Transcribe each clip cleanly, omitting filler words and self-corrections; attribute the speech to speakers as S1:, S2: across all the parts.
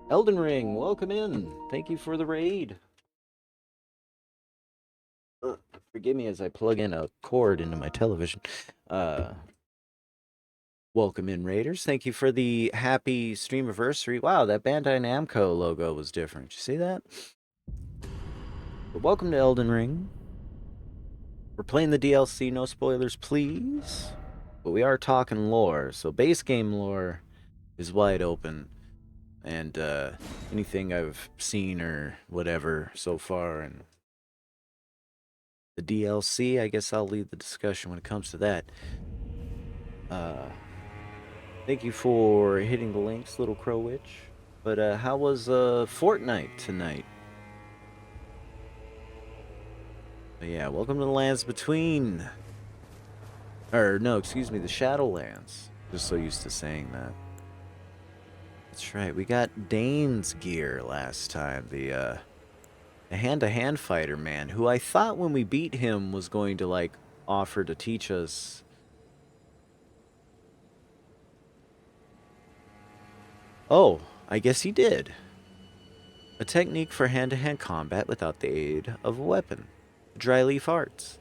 S1: Elden Ring, welcome in. Thank you for the raid. Forgive me as I plug in a cord into my television. Uh, Welcome in, Raiders. Thank you for the happy streamiversary. Wow, that Bandai Namco logo was different. You see that? But welcome to Elden Ring. We're playing the DLC, no spoilers, please. But we are talking lore, so base game lore is wide open. And anything I've seen or whatever so far, and the DLC, I guess I'll lead the discussion when it comes to that. Thank you for hitting the links, Little Crow Witch. But how was Fortnite tonight? Yeah, welcome to the Lands Between. Or, no, excuse me, the Shadowlands. Just so used to saying that. That's right, we got Dane's gear last time. The hand-to-hand fighter man, who I thought when we beat him was going to, like, offer to teach us. Oh, I guess he did. A technique for hand-to-hand combat without the aid of a weapon. Dry leaf arts.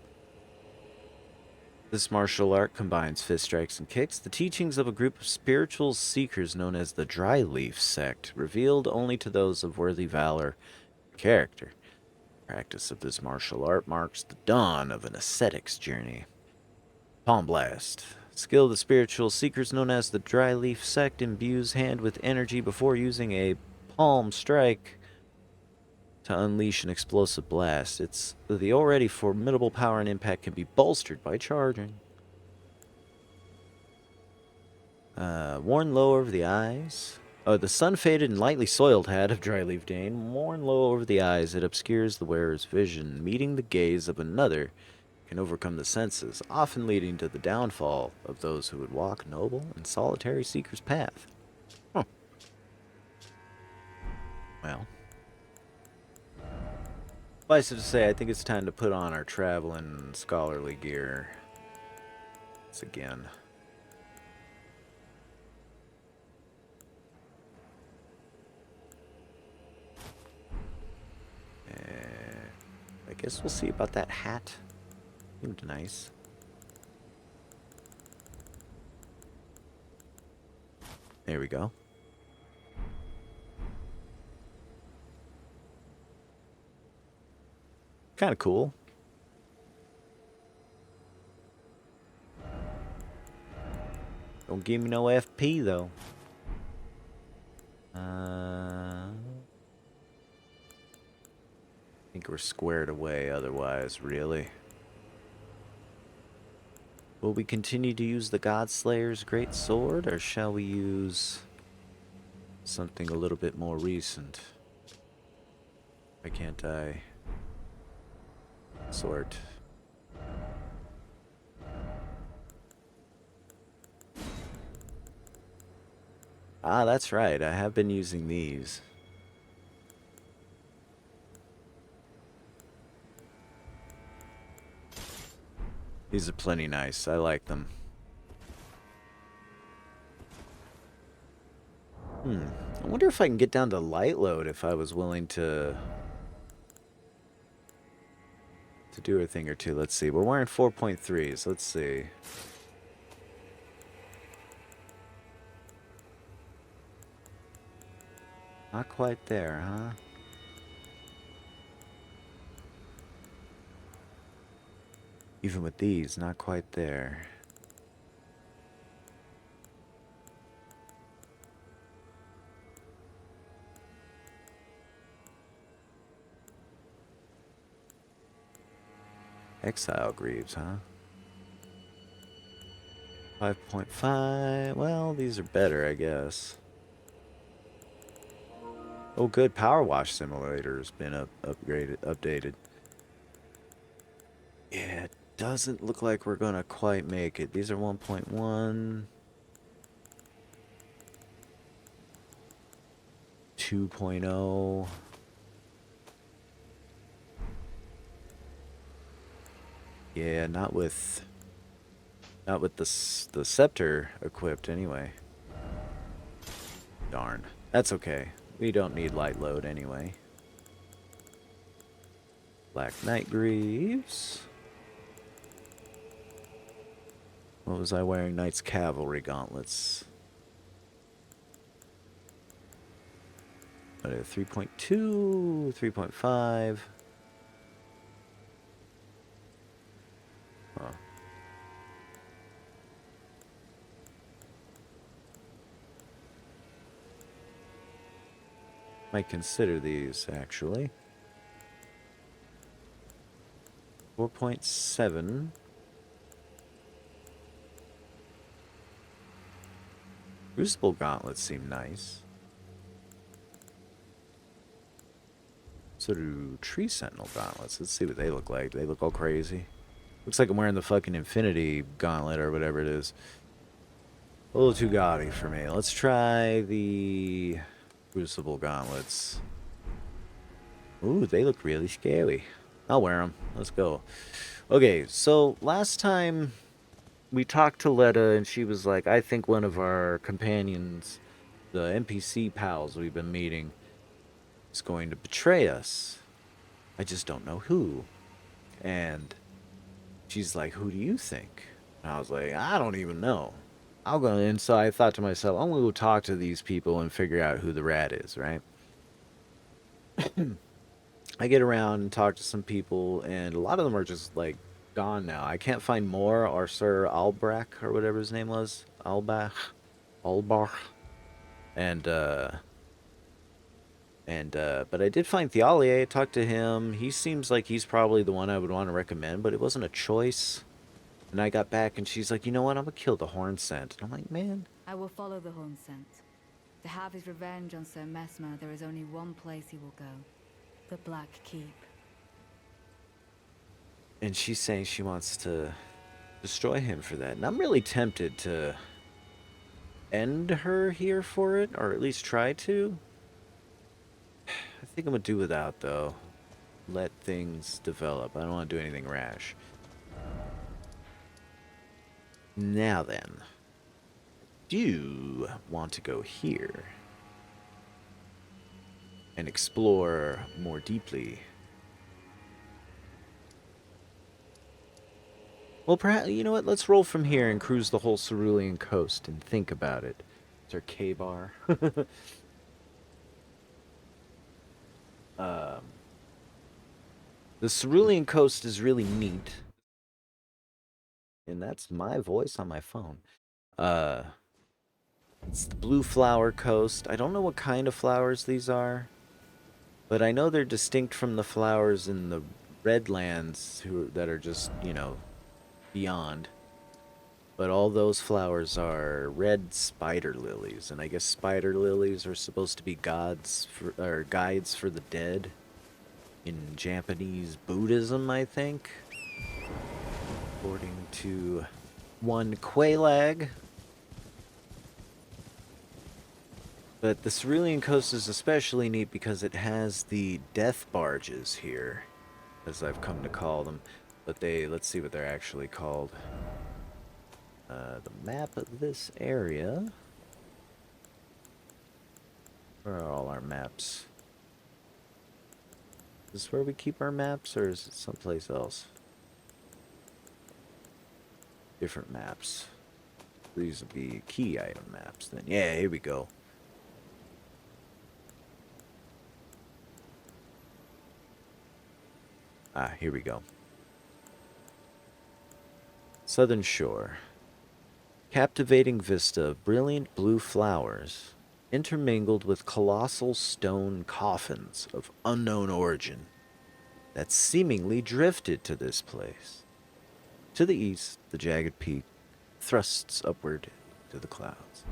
S1: This martial art combines fist strikes and kicks, the teachings of a group of spiritual seekers known as the Dry Leaf Sect, revealed only to those of worthy valor and character. Practice of this martial art marks the dawn of an ascetic's journey. Palm Blast. Skill of the spiritual seekers known as the Dry Leaf Sect imbues hand with energy before using a palm strike to unleash an explosive blast. It's the already formidable power and impact can be bolstered by charging. Worn low over the eyes. Oh, the sun-faded and lightly soiled hat of Dryleaf Dane, worn low over the eyes, it obscures the wearer's vision. Meeting the gaze of another can overcome the senses, often leading to the downfall of those who would walk noble and solitary seeker's path. Huh. Well, suffice it to say, I think it's time to put on our traveling scholarly gear. Once again. I guess we'll see about that hat. Seemed nice. There we go. Kind of cool. Don't give me no FP, though. I think we're squared away otherwise, really. Will we continue to use the Godslayer's Great Sword, or shall we use something a little bit more recent? Why can't I sort? Ah, that's right. I have been using these. These are plenty nice. I like them. I wonder if I can get down to light load if I was willing to do a thing or two. Let's see. We're wearing 4.3s. Let's see. Not quite there, huh? Even with these, not quite there. Exile Greaves, huh? 5.5. Well, these are better, I guess. Oh, good. Power Wash Simulator's been updated. Yeah, it doesn't look like we're gonna quite make it. These are 1.1. 2.0. Yeah, not with the scepter equipped anyway. Darn. That's okay. We don't need light load anyway. Black Knight Greaves. What was I wearing? Knight's Cavalry Gauntlets. 3.2, 3.5. Huh. Might consider these, actually. 4.7. Crucible Gauntlets seem nice. So do Tree Sentinel Gauntlets. Let's see what they look like. They look all crazy. Looks like I'm wearing the fucking Infinity Gauntlet or whatever it is. A little too gaudy for me. Let's try the Crucible Gauntlets. Ooh, they look really scary. I'll wear them. Let's go. Okay, so last time we talked to Letta and she was like, I think one of our companions, the NPC pals we've been meeting, is going to betray us. I just don't know who. And she's like, who do you think? And I was like, I don't even know. I'll go in. So I thought to myself, I'm going to go talk to these people and figure out who the rat is, right? I get around and talk to some people, and a lot of them are just, like, gone now. I can't find more, or Sir Albrecht, or whatever his name was. Albach. And, but I did find Thialier. I talked to him. He seems like he's probably the one I would want to recommend, but it wasn't a choice. And I got back, and she's like, you know what? I'm going to kill the horn scent. And I'm like, man.
S2: I will follow the horn scent. To have his revenge on Sir Mesmer, there is only one place he will go. The Black Keep.
S1: And she's saying she wants to destroy him for that. And I'm really tempted to end her here for it, or at least try to. I think I'm going to do without, though. Let things develop. I don't want to do anything rash. Now then. Do you want to go here and explore more deeply? Well, perhaps, you know what? Let's roll from here and cruise the whole Cerulean coast and think about it. It's our K-bar. The Cerulean coast is really neat. And that's my voice on my phone. It's the Blue Flower Coast. I don't know what kind of flowers these are, but I know they're distinct from the flowers in the Redlands that are just, you know, beyond. But all those flowers are red spider lilies, and I guess spider lilies are supposed to be or guides for the dead in Japanese Buddhism, I think. According to one Qualag. But the Cerulean Coast is especially neat because it has the death barges here, as I've come to call them. But let's see what they're actually called. The map of this area. Where are all our maps? Is this where we keep our maps, or is it someplace else? Different maps. These would be key item maps then. Yeah, here we go. Ah, here we go. Southern Shore. Captivating vista of brilliant blue flowers, intermingled with colossal stone coffins of unknown origin that seemingly drifted to this place. To the east, the jagged peak thrusts upward to the clouds.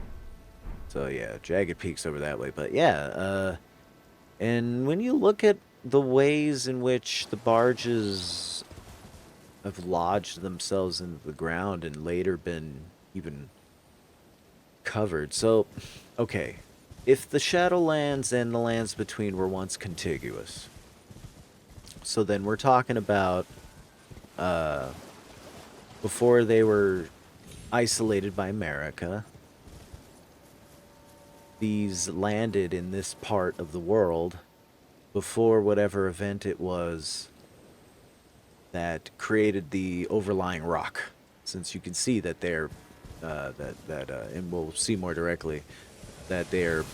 S1: So yeah, jagged peaks over that way. But yeah, and when you look at the ways in which the barges have lodged themselves into the ground and later been even covered. So, okay, if the Shadowlands and the lands between were once contiguous, so then we're talking about before they were isolated by America, these landed in this part of the world before whatever event it was that created the overlying rock. Since you can see that they're and we'll see more directly that they're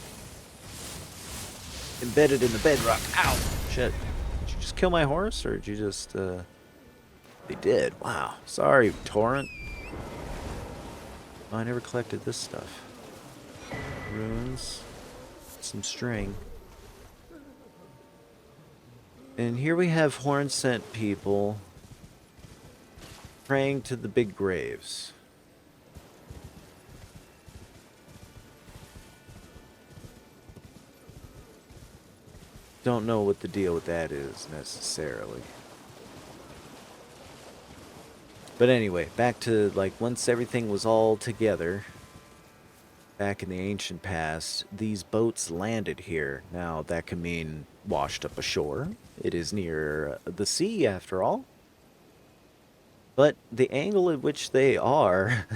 S1: embedded in the bedrock. Ow! Shit. Did you just kill my horse, or did you just, They did. Wow. Sorry, Torrent. Oh, I never collected this stuff. Runes. Some string. And here we have horn-scent people praying to the big graves. Don't know what the deal with that is, necessarily. But anyway, back to, like, once everything was all together, back in the ancient past, these boats landed here. Now, that can mean washed up ashore. It is near the sea, after all. But the angle at which they are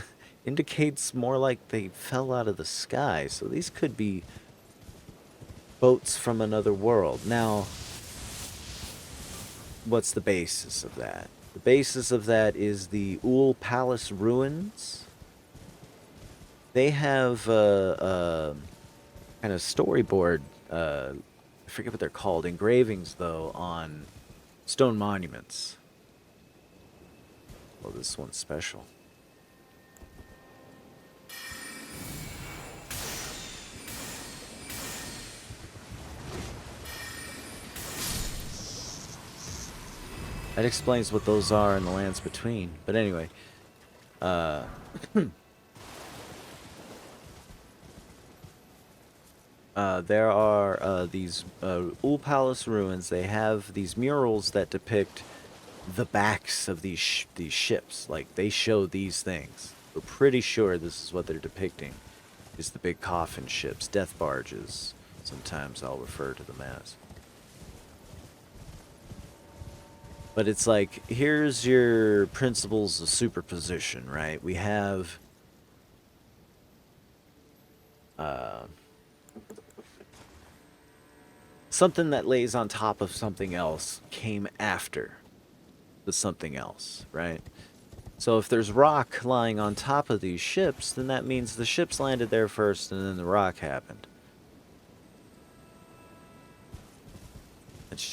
S1: indicates more like they fell out of the sky. So these could be boats from another world. Now, what's the basis of that? The basis of that is the Ul Palace ruins. They have a kind of storyboard, I forget what they're called, engravings, though, on stone monuments. Well, this one's special. That explains what those are in the lands between. But anyway, there are these Ul Palace ruins. They have these murals that depict the backs of these ships. Like, they show these things. We're pretty sure this is what they're depicting. Is the big coffin ships, death barges. Sometimes I'll refer to them as. But it's like, here's your principles of superposition, right? We have something that lays on top of something else came after the something else, right? So if there's rock lying on top of these ships, then that means the ships landed there first and then the rock happened. It's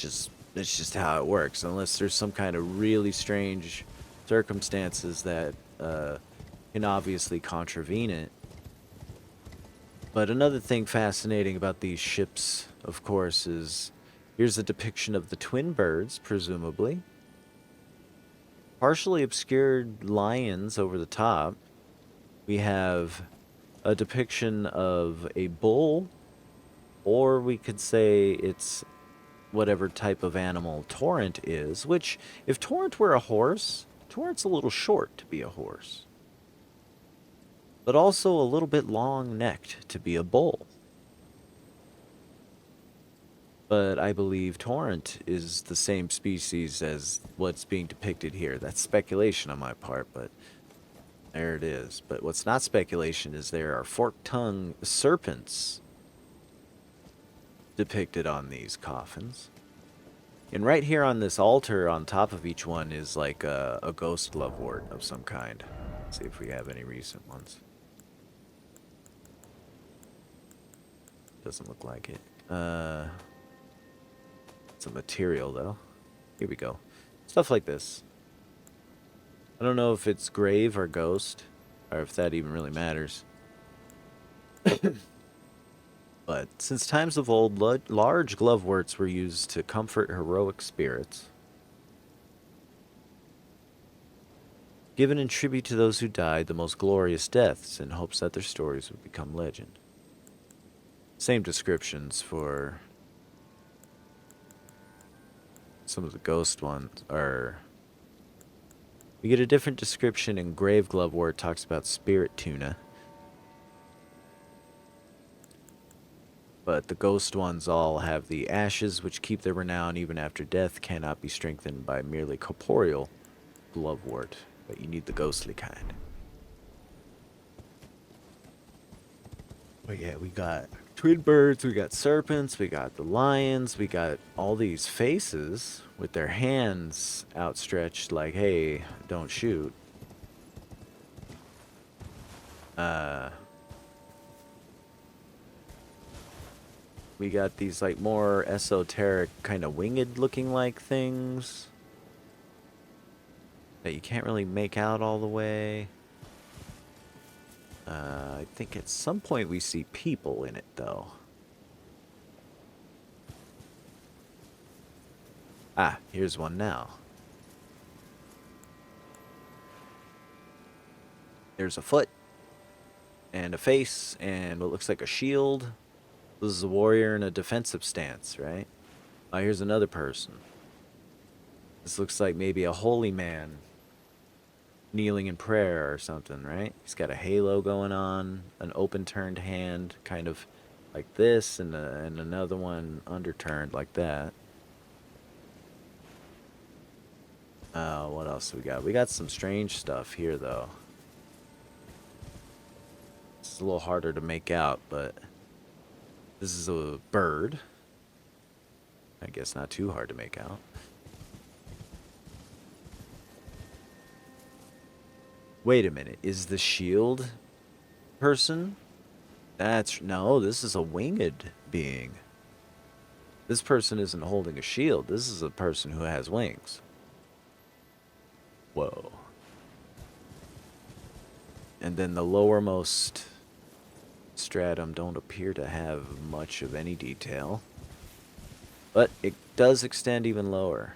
S1: just how it works, unless there's some kind of really strange circumstances that can obviously contravene it. But another thing fascinating about these ships, of course, is here's a depiction of the twin birds, presumably. Partially obscured lions over the top. We have a depiction of a bull, or we could say it's whatever type of animal Torrent is, which, if Torrent were a horse, Torrent's a little short to be a horse, but also a little bit long-necked to be a bull. But I believe Torrent is the same species as what's being depicted here. That's speculation on my part, but there it is. But what's not speculation is there are forked-tongued serpents depicted on these coffins. And right here on this altar on top of each one is like a ghost lovewort of some kind. Let's see if we have any recent ones. Doesn't look like it. It's a material, though. Here we go. Stuff like this. I don't know if it's grave or ghost, or if that even really matters. But since times of old, large gloveworts were used to comfort heroic spirits, given in tribute to those who died the most glorious deaths in hopes that their stories would become legend. Same descriptions for some of the ghost ones are... We get a different description in Grave Glove where it talks about spirit tuna. But the ghost ones all have the ashes which keep their renown even after death, cannot be strengthened by merely corporeal glovewort, but you need the ghostly kind. But yeah, we got twin birds, we got serpents, we got the lions, we got all these faces with their hands outstretched like, hey, don't shoot. We got these like more esoteric kind of winged looking like things that you can't really make out all the way. I think at some point we see people in it though. Ah, here's one now. There's a foot and a face and what looks like a shield. This is a warrior in a defensive stance, right? Here's another person. This looks like maybe a holy man kneeling in prayer or something, right? He's got a halo going on, an open turned hand, kind of like this, and another one underturned like that. What else we got? We got some strange stuff here, though. It's a little harder to make out, but this is a bird. I guess not too hard to make out. Wait a minute, is the shield person? No, this is a winged being. This person isn't holding a shield. This is a person who has wings. Whoa. And then the lowermost stratum don't appear to have much of any detail. But it does extend even lower.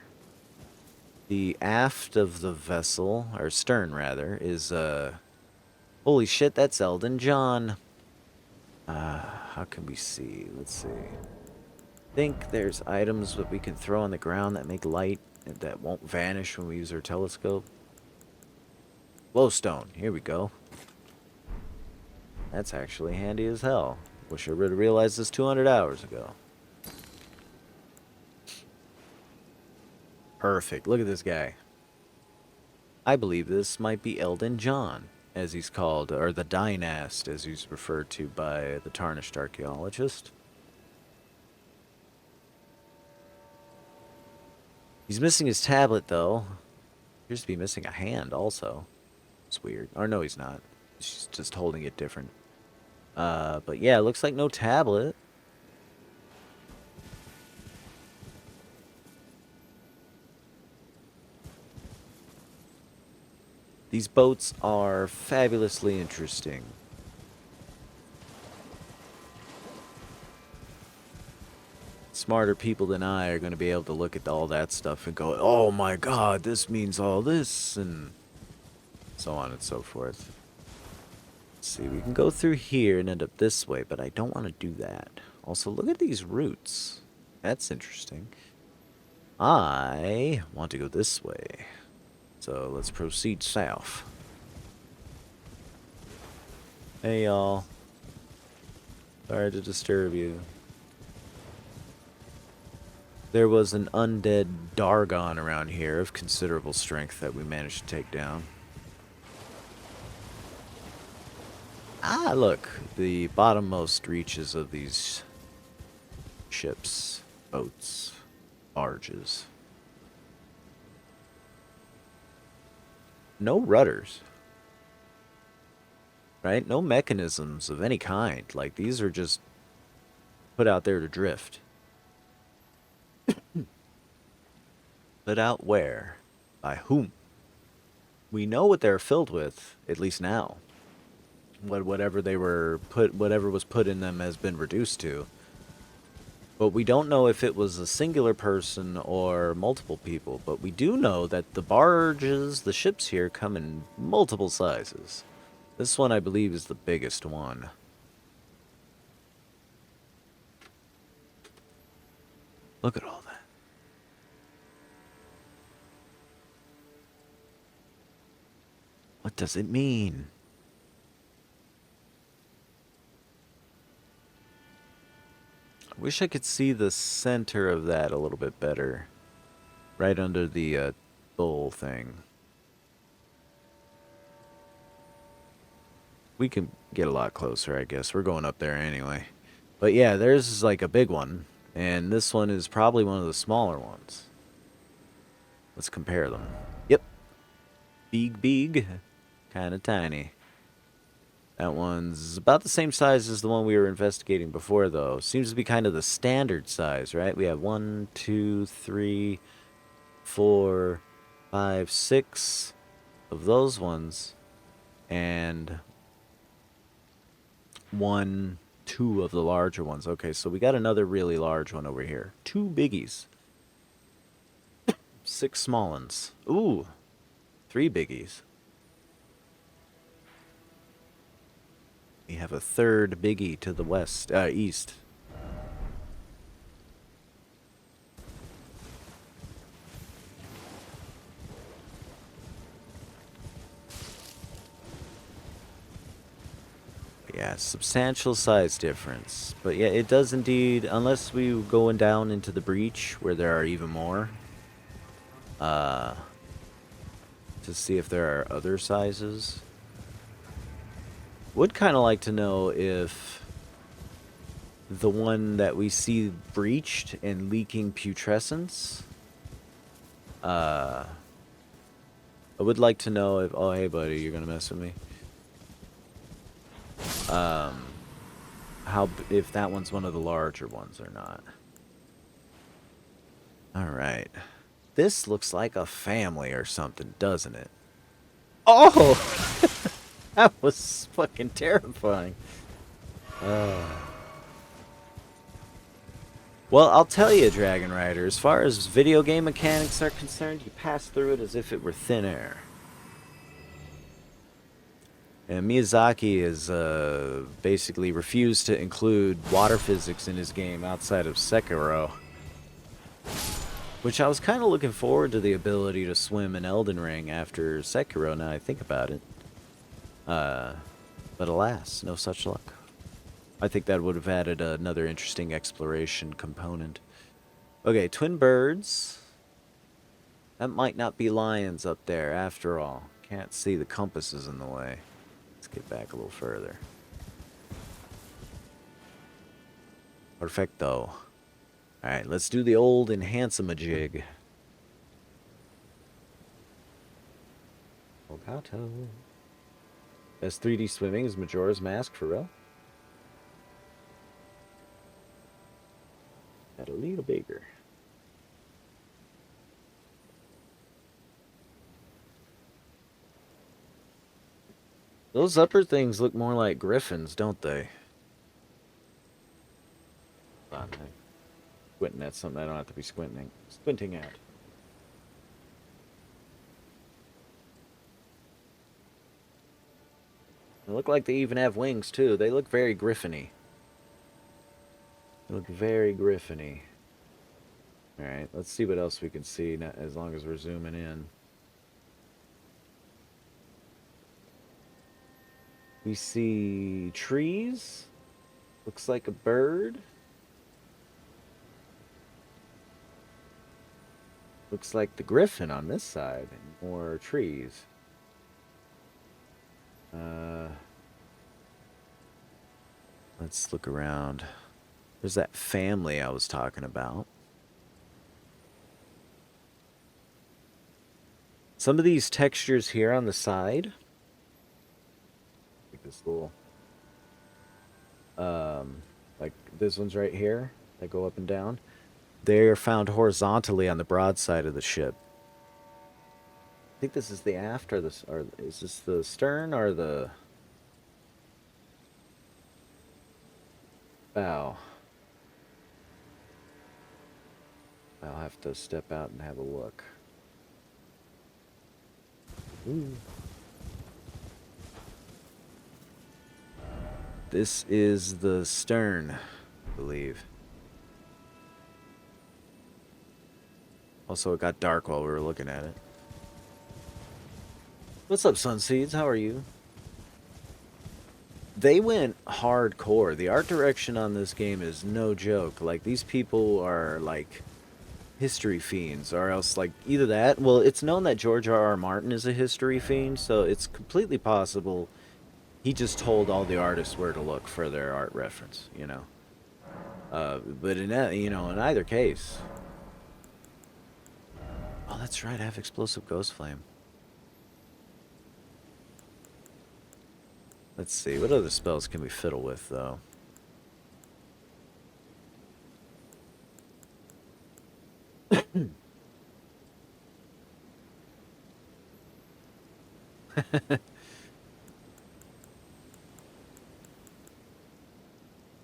S1: The aft of the vessel, or stern rather, is holy shit, that's Elden John. How can we see? Let's see. I think there's items that we can throw on the ground that make light that won't vanish when we use our telescope. Glowstone, here we go. That's actually handy as hell. Wish I would have realized this 200 hours ago. Perfect. Look at this guy. I believe this might be Elden John, as he's called, or the Dynast, as he's referred to by the Tarnished Archaeologist. He's missing his tablet, though. Appears to be missing a hand, also. It's weird. Or no, he's not. He's just holding it different. But yeah, it looks like no tablet. These boats are fabulously interesting. Smarter people than I are going to be able to look at all that stuff and go, oh my god, this means all this, and so on and so forth. Let's see, we can go through here and end up this way, but I don't want to do that. Also, look at these roots. That's interesting. I want to go this way. So let's proceed south. Hey y'all. Sorry to disturb you. There was an undead Dargon around here of considerable strength that we managed to take down. Ah, look. The bottommost reaches of these ships, boats, barges. No rudders. Right? No mechanisms of any kind. Like, these are just put out there to drift. Put out where? By whom? We know what they're filled with, at least now. Whatever was put in them has been reduced to. But we don't know if it was a singular person or multiple people. But we do know that the barges, the ships here, come in multiple sizes. This one, I believe, is the biggest one. Look at all that. What does it mean? I wish I could see the center of that a little bit better. Right under the bull thing. We can get a lot closer, I guess. We're going up there anyway. But yeah, theirs is like a big one, and this one is probably one of the smaller ones. Let's compare them. Yep. Big. Kind of tiny. That one's about the same size as the one we were investigating before, though. Seems to be kind of the standard size, right? We have 1, 2, 3, 4, 5, 6 of those ones, and 1, 2 of the larger ones. Okay, so we got another really large one over here. 2 biggies. 6 small ones. Ooh, 3 biggies. We have a third biggie to the west, east. Yeah, substantial size difference. But yeah, it does indeed, unless we go down into the breach where there are even more. To see if there are other sizes. Would kind of like to know if the one that we see breached and leaking putrescence. I would like to know if... Oh, hey, buddy, you're going to mess with me? If that one's one of the larger ones or not. Alright. This looks like a family or something, doesn't it? Oh! That was fucking terrifying. Well, I'll tell you, Dragon Rider, as far as video game mechanics are concerned, you pass through it as if it were thin air. And Miyazaki has basically refused to include water physics in his game outside of Sekiro. Which I was kind of looking forward to the ability to swim in Elden Ring after Sekiro, now I think about it. But alas, no such luck. I think that would have added another interesting exploration component. Okay, twin birds. That might not be lions up there after all. Can't see, the compass is in the way. Let's get back a little further. Perfecto. Alright, let's do the old and handsome-a-jig. Elgato. Best 3D swimming is Majora's Mask, for real? Got a little bigger. Those upper things look more like griffins, don't they? Hold on, I'm squinting at something I don't have to be squinting at. They look like they even have wings, too. They look very griffin-y. They look very griffin-y. Alright, let's see what else we can see, as long as we're zooming in. We see trees. Looks like a bird. Looks like the griffin on this side. And more trees. Let's look around. There's that family I was talking about. Some of these textures here on the side, like this little, like this one's right here, that go up and down. They're found horizontally on the broad side of the ship. I think this is the aft, or is this the stern or the bow? I'll have to step out and have a look. Ooh. This is the stern, I believe. Also, it got dark while we were looking at it. What's up, Sunseeds? How are you? They went hardcore. The art direction on this game is no joke. Like, these people are, like, history fiends, or else, like, either that... Well, it's known that George R.R. Martin is a history fiend, so it's completely possible he just told all the artists where to look for their art reference, you know? But in that, you know, in either case. Oh, that's right. I have explosive ghost flame. Let's see. What other spells can we fiddle with, though?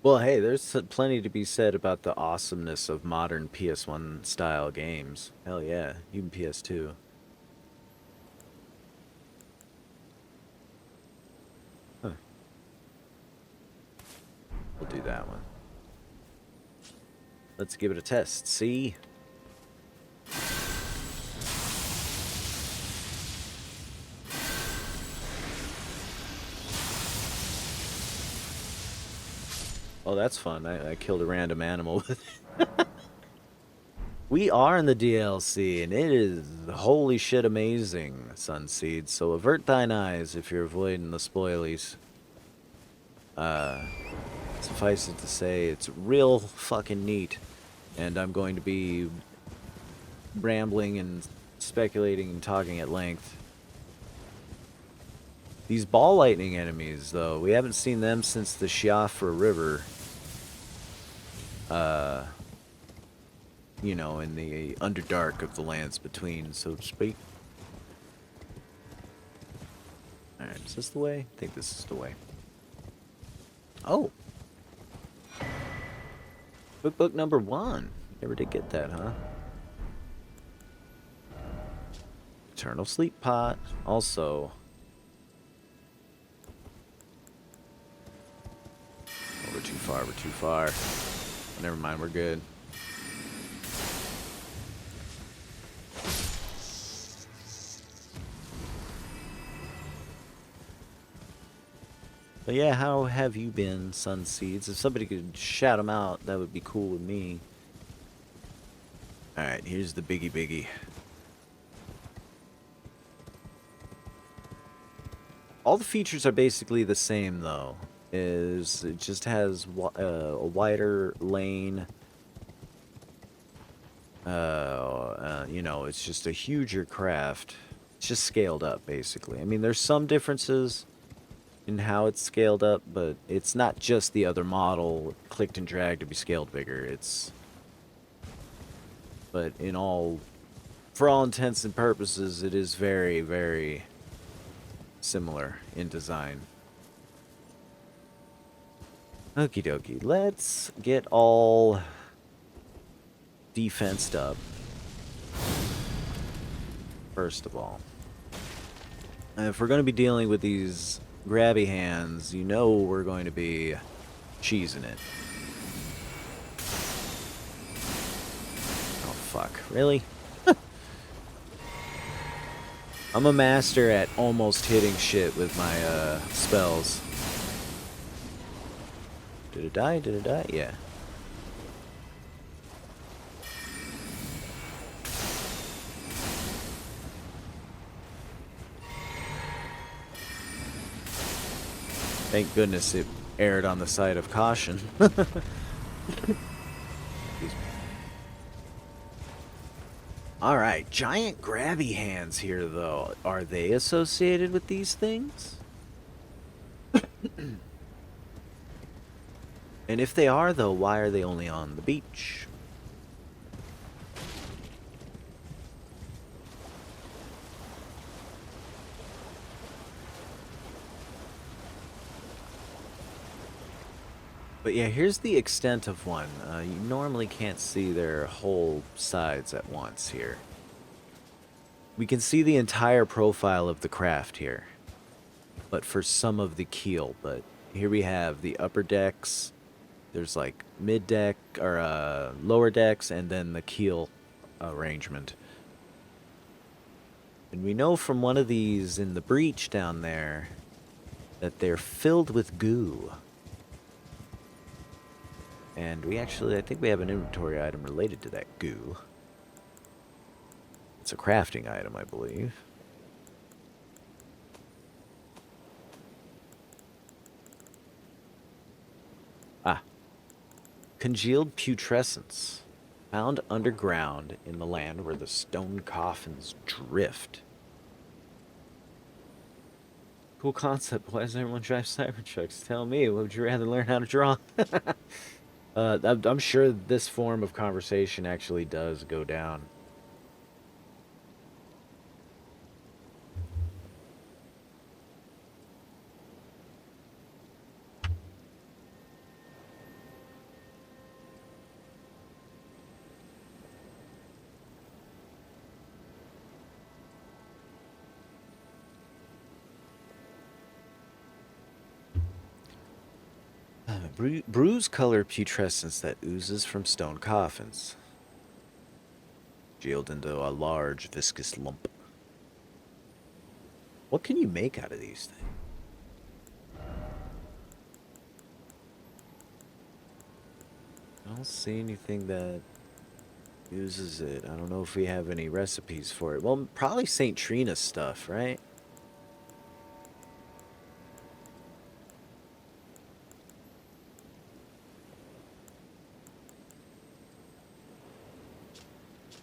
S1: Well, hey, there's plenty to be said about the awesomeness of modern PS1 style games. Hell yeah, even PS2. Huh, we'll do that one. Let's give it a test. See? Oh, that's fun. I killed a random animal with it. We are in the DLC, and it is holy shit amazing, Sunseed. So avert thine eyes if you're avoiding the spoilies. Suffice it to say, it's real fucking neat. And I'm going to be rambling and speculating and talking at length. These ball lightning enemies, though, we haven't seen them since the Shiafra River. You know, in the Underdark of the lands between, so to speak. Alright, is this the way? I think this is the way. Oh! Cookbook number 1. Never did get that, huh? Eternal Sleep Pot. Also. Oh, we're too far, we're too far. Never mind, we're good. But yeah, how have you been, Sunseeds? If somebody could shout them out, that would be cool with me. Alright, here's the biggie. All the features are basically the same, though. It just has a wider lane. You know, it's just a huger craft. It's just scaled up, basically. I mean, there's some differences in how it's scaled up, but it's not just the other model clicked and dragged to be scaled bigger. But for all intents and purposes, it is very, very similar in design. Okie dokie, let's get all defensed up. First of all. And if we're going to be dealing with these grabby hands, you know we're going to be cheesing it. Oh, fuck. Really? I'm a master at almost hitting shit with my spells. Did it die? Did it die? Yeah. Thank goodness it erred on the side of caution. Alright, giant grabby hands here, though. Are they associated with these things? And if they are, though, why are they only on the beach? But yeah, here's the extent of one. You normally can't see their whole sides at once here. We can see the entire profile of the craft here, but for some of the keel. But here we have the upper decks. There's like mid deck or lower decks, and then the keel arrangement. And we know from one of these in the breach down there that they're filled with goo. And I think we have an inventory item related to that goo. It's a crafting item, I believe. Ah. Congealed putrescence. Found underground in the land where the stone coffins drift. Cool concept. Why does everyone drive Cybertrucks? Tell me, what would you rather learn how to draw? I'm sure this form of conversation actually does go down. Bruise color putrescence that oozes from stone coffins. Congealed into a large viscous lump. What can you make out of these things? I don't see anything that uses it. I don't know if we have any recipes for it. Well, probably St. Trina's stuff, right?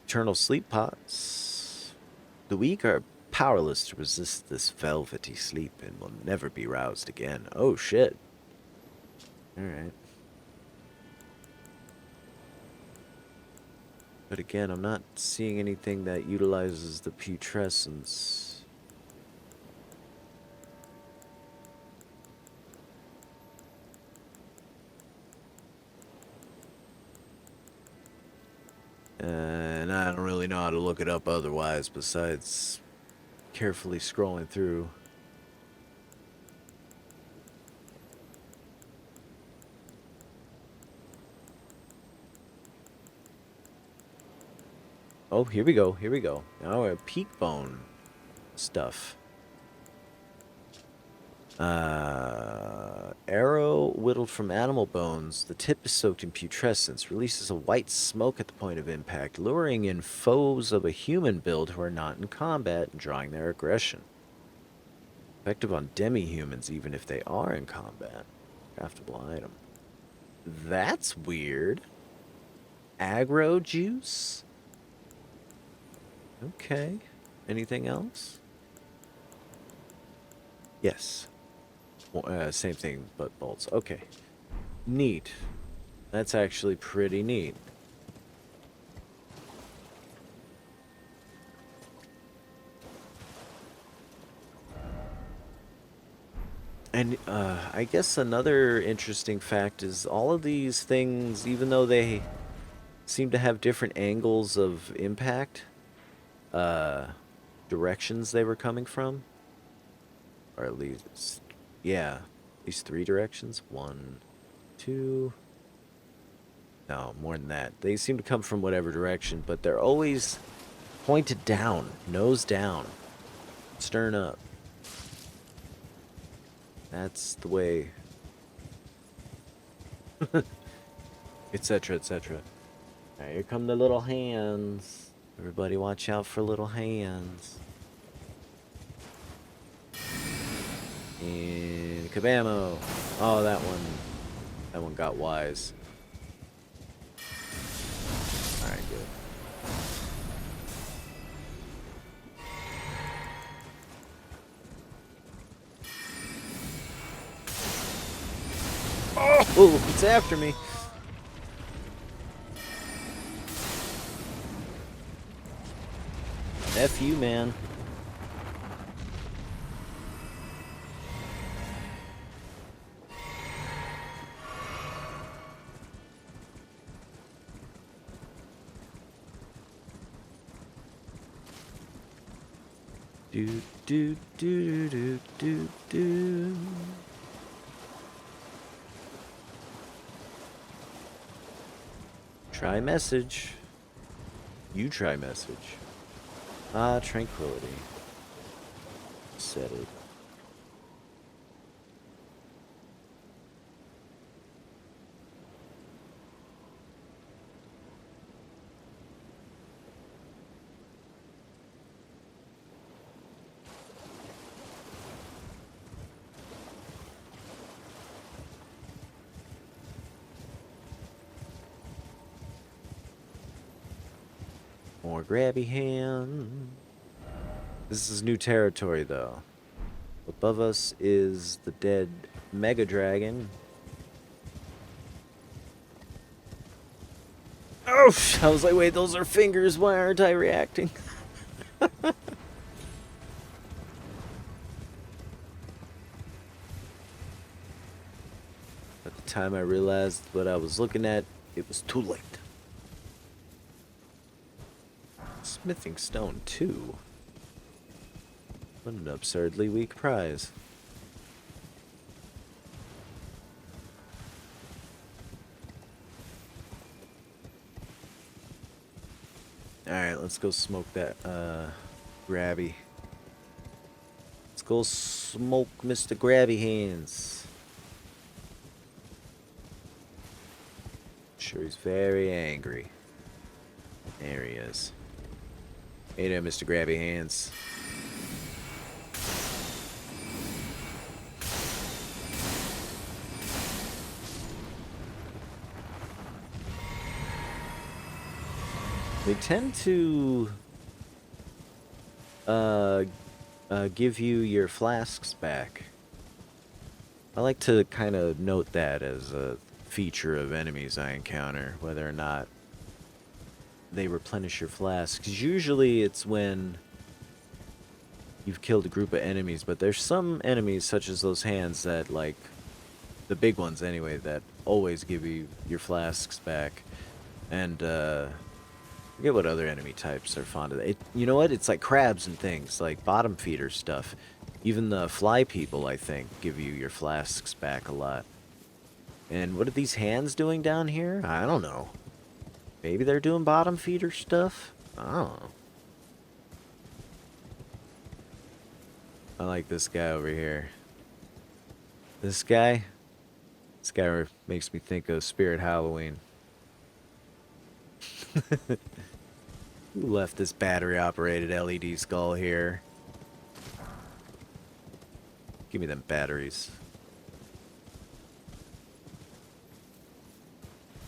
S1: Eternal sleep pots. The weak are powerless to resist this velvety sleep and will never be roused again. Oh, shit. Alright. But again, I'm not seeing anything that utilizes the putrescence. And I don't really know how to look it up otherwise besides carefully scrolling through. Oh, here we go. Here we go. Now we have peak bone stuff. Arrow whittled from animal bones. The tip is soaked in putrescence. Releases a white smoke at the point of impact, luring in foes of a human build who are not in combat and drawing their aggression. Effective on demi-humans even if they are in combat. Craftable item. That's weird. Aggro juice? Okay. Anything else? Yes. Well, same thing, but bolts. Okay. Neat. That's actually pretty neat. And I guess another interesting fact is all of these things, even though they seem to have different angles of impact, directions they were coming from, or at least, yeah, at least 3 directions. 1, 2. No, more than that. They seem to come from whatever direction, but they're always pointed down, nose down, stern up. That's the way, etc., etc. Alright, here come the little hands. Everybody watch out for little hands. And kabamo. Oh, that one got wise. Alright, good. Oh, it's after me. F you, man. Do do do do do do. Try message. You try message. Ah, tranquility. Set it. More grabby hand. This is new territory, though. Above us is the dead Mega Dragon. Oh, I was like, wait, those are fingers. Why aren't I reacting? At the time I realized what I was looking at, it was too late. Smithing stone, too. What an absurdly weak prize. Alright, let's go smoke that, Grabby. Let's go smoke Mr. Grabby Hands. Sure, he's very angry. There he is. Hey there, Mr. Grabby Hands. They tend to give you your flasks back. I like to kind of note that as a feature of enemies I encounter, whether or not they replenish your flasks. Usually it's when you've killed a group of enemies, but there's some enemies, such as those hands, that, like, the big ones anyway, that always give you your flasks back. And, I forget what other enemy types are fond of that. You know what? It's like crabs and things, like bottom feeder stuff. Even the fly people, I think, give you your flasks back a lot. And what are these hands doing down here? I don't know. Maybe they're doing bottom feeder stuff? I don't know. I like this guy over here. This guy makes me think of Spirit Halloween. Who left this battery-operated LED skull here? Give me them batteries.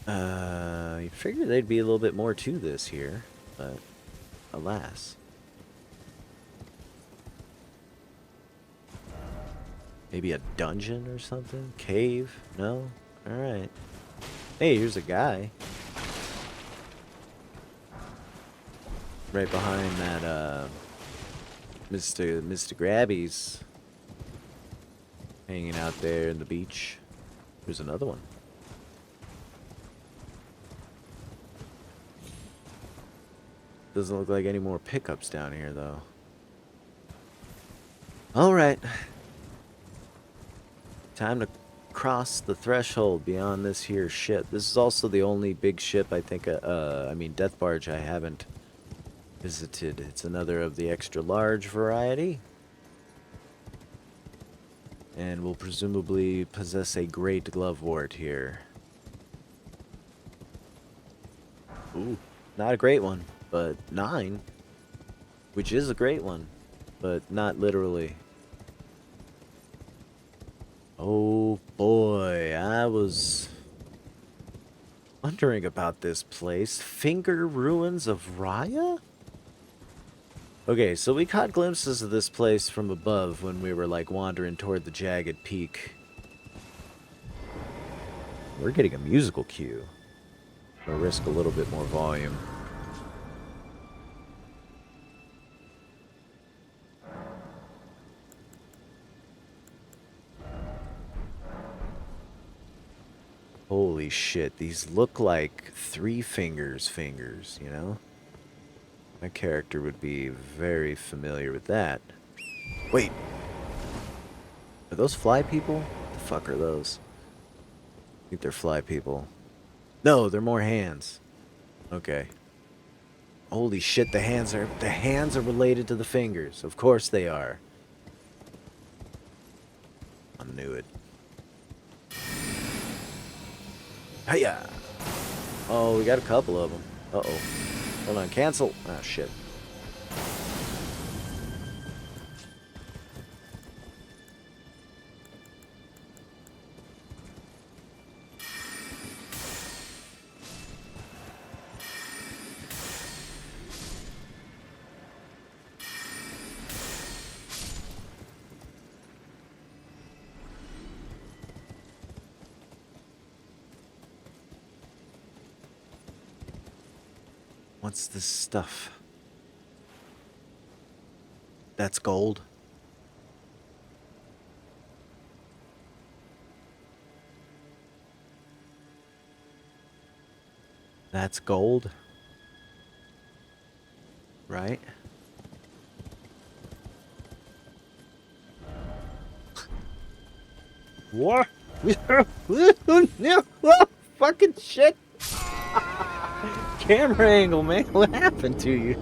S1: You figure there'd be a little bit more to this here, but alas. Maybe a dungeon or something? Cave? No? Alright. Hey, here's a guy. Right behind that, Mr. Grabby's hanging out there in the beach. There's another one. Doesn't look like any more pickups down here, though. Alright. Time to cross the threshold beyond this here ship. This is also the only big ship I think, I mean death barge I haven't visited. It's another of the extra large variety. And will presumably possess a great glovewort here. Ooh, not a great one, but 9. Which is a great one, but not literally. Oh boy, I was wondering about this place. Finger Ruins of Rhia? Okay, so we caught glimpses of this place from above when we were, like, wandering toward the jagged peak. We're getting a musical cue. I'll risk a little bit more volume. Holy shit, these look like 3 fingers, you know? My character would be very familiar with that. Wait! Are those fly people? What the fuck are those? I think they're fly people. No, they're more hands. Okay. Holy shit, the hands are related to the fingers. Of course they are. I knew it. Hiya! Oh, we got a couple of them. Uh-oh. Hold on, cancel. Ah, shit. What's this stuff? That's gold. That's gold. Right? What? Fucking shit. Camera angle, man. What happened to you?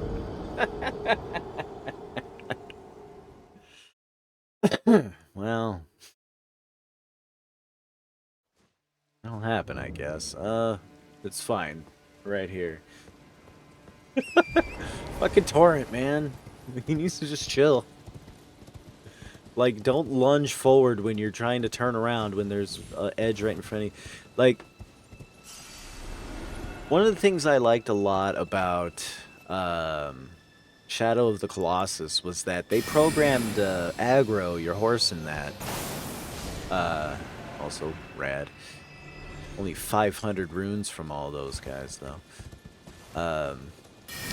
S1: Well, that'll happen, I guess. It's fine. Right here. Fucking torrent, man. He needs to just chill. Like, don't lunge forward when you're trying to turn around when there's an edge right in front of you. Like, one of the things I liked a lot about Shadow of the Colossus was that they programmed aggro your horse in that. Also rad. Only 500 runes from all those guys, though.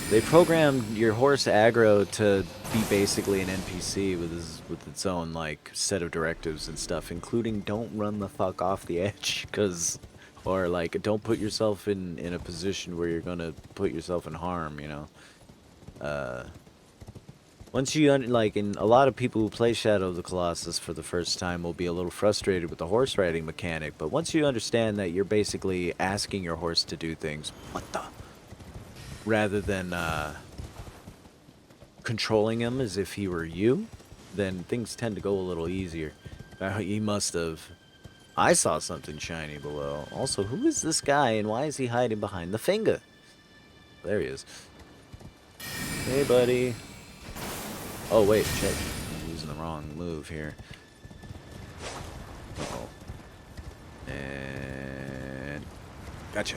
S1: They programmed your horse aggro to be basically an NPC with its own like set of directives and stuff, including don't run the fuck off the edge, or like don't put yourself in a position where you're gonna put yourself in harm, you know. Once you like, and a lot of people who play Shadow of the Colossus for the first time will be a little frustrated with the horse riding mechanic, but once you understand that you're basically asking your horse to do things, rather than controlling him as if he were you, then things tend to go a little easier. He must have. I saw something shiny below. Also, who is this guy and why is he hiding behind the finger? There he is. Hey, buddy. Oh, wait, shit. I'm using the wrong move here. Uh-oh. And... Gotcha.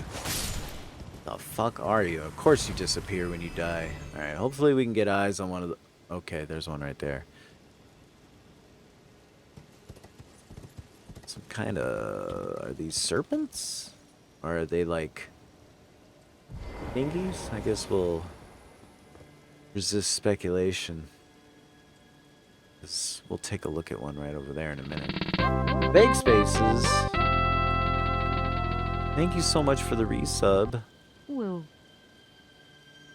S1: The fuck are you? Of course you disappear when you die. Alright, hopefully we can get eyes on one of the... Okay, there's one right there. Some kind of... Are these serpents? Or are they like... thingies? I guess we'll... resist speculation. We'll take a look at one right over there in a minute. Vague Spaces! Thank you so much for the resub.
S2: Well,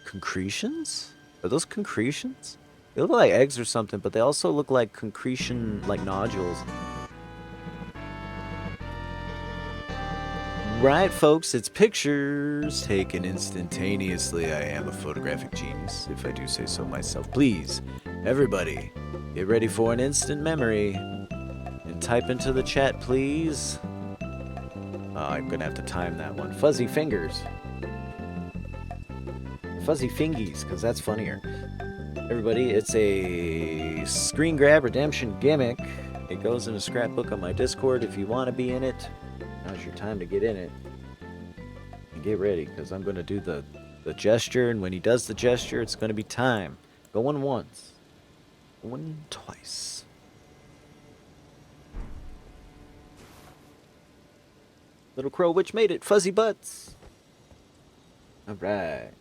S1: Concretions? Are those concretions? They look like eggs or something, but they also look like concretion, like nodules. Right, folks, it's pictures taken instantaneously. I am a photographic genius, if I do say so myself. Please, everybody, get ready for an instant memory. And type into the chat, please. I'm gonna have to time that one. Fuzzy fingers. Fuzzy fingies, because that's funnier. Everybody, it's a screen grab redemption gimmick. It goes in a scrapbook on my Discord. If you want to be in it, now's your time to get in it. And get ready, because I'm going to do the gesture, and when he does the gesture, it's going to be time. Going once. Going twice. Little Crow Witch made it. Fuzzy butts. Alright.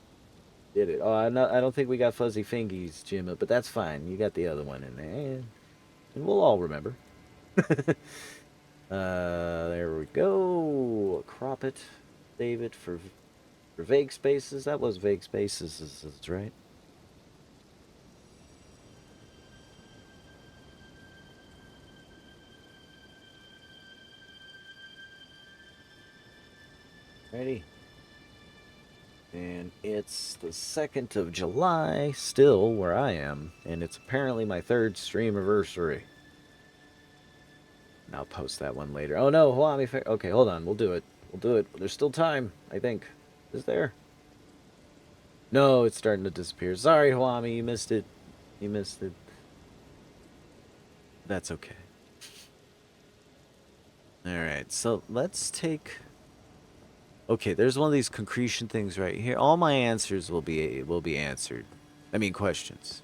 S1: Did it. Oh, I don't think we got Fuzzy Fingies, Jim, but that's fine. You got the other one in there. And we'll all remember. There we go. Crop it. Save it for Vague Spaces. That was Vague Spaces, that's right. Ready? And it's the 2nd of July, still where I am, and it's apparently my 3rd stream anniversary. And I'll post that one later. Oh no, okay, hold on, we'll do it. We'll do it. There's still time, I think. Is there? No, it's starting to disappear. Sorry, Huami, you missed it. You missed it. That's okay. Alright, so let's take... Okay, there's one of these concretion things right here. All my answers will be answered. I mean, questions.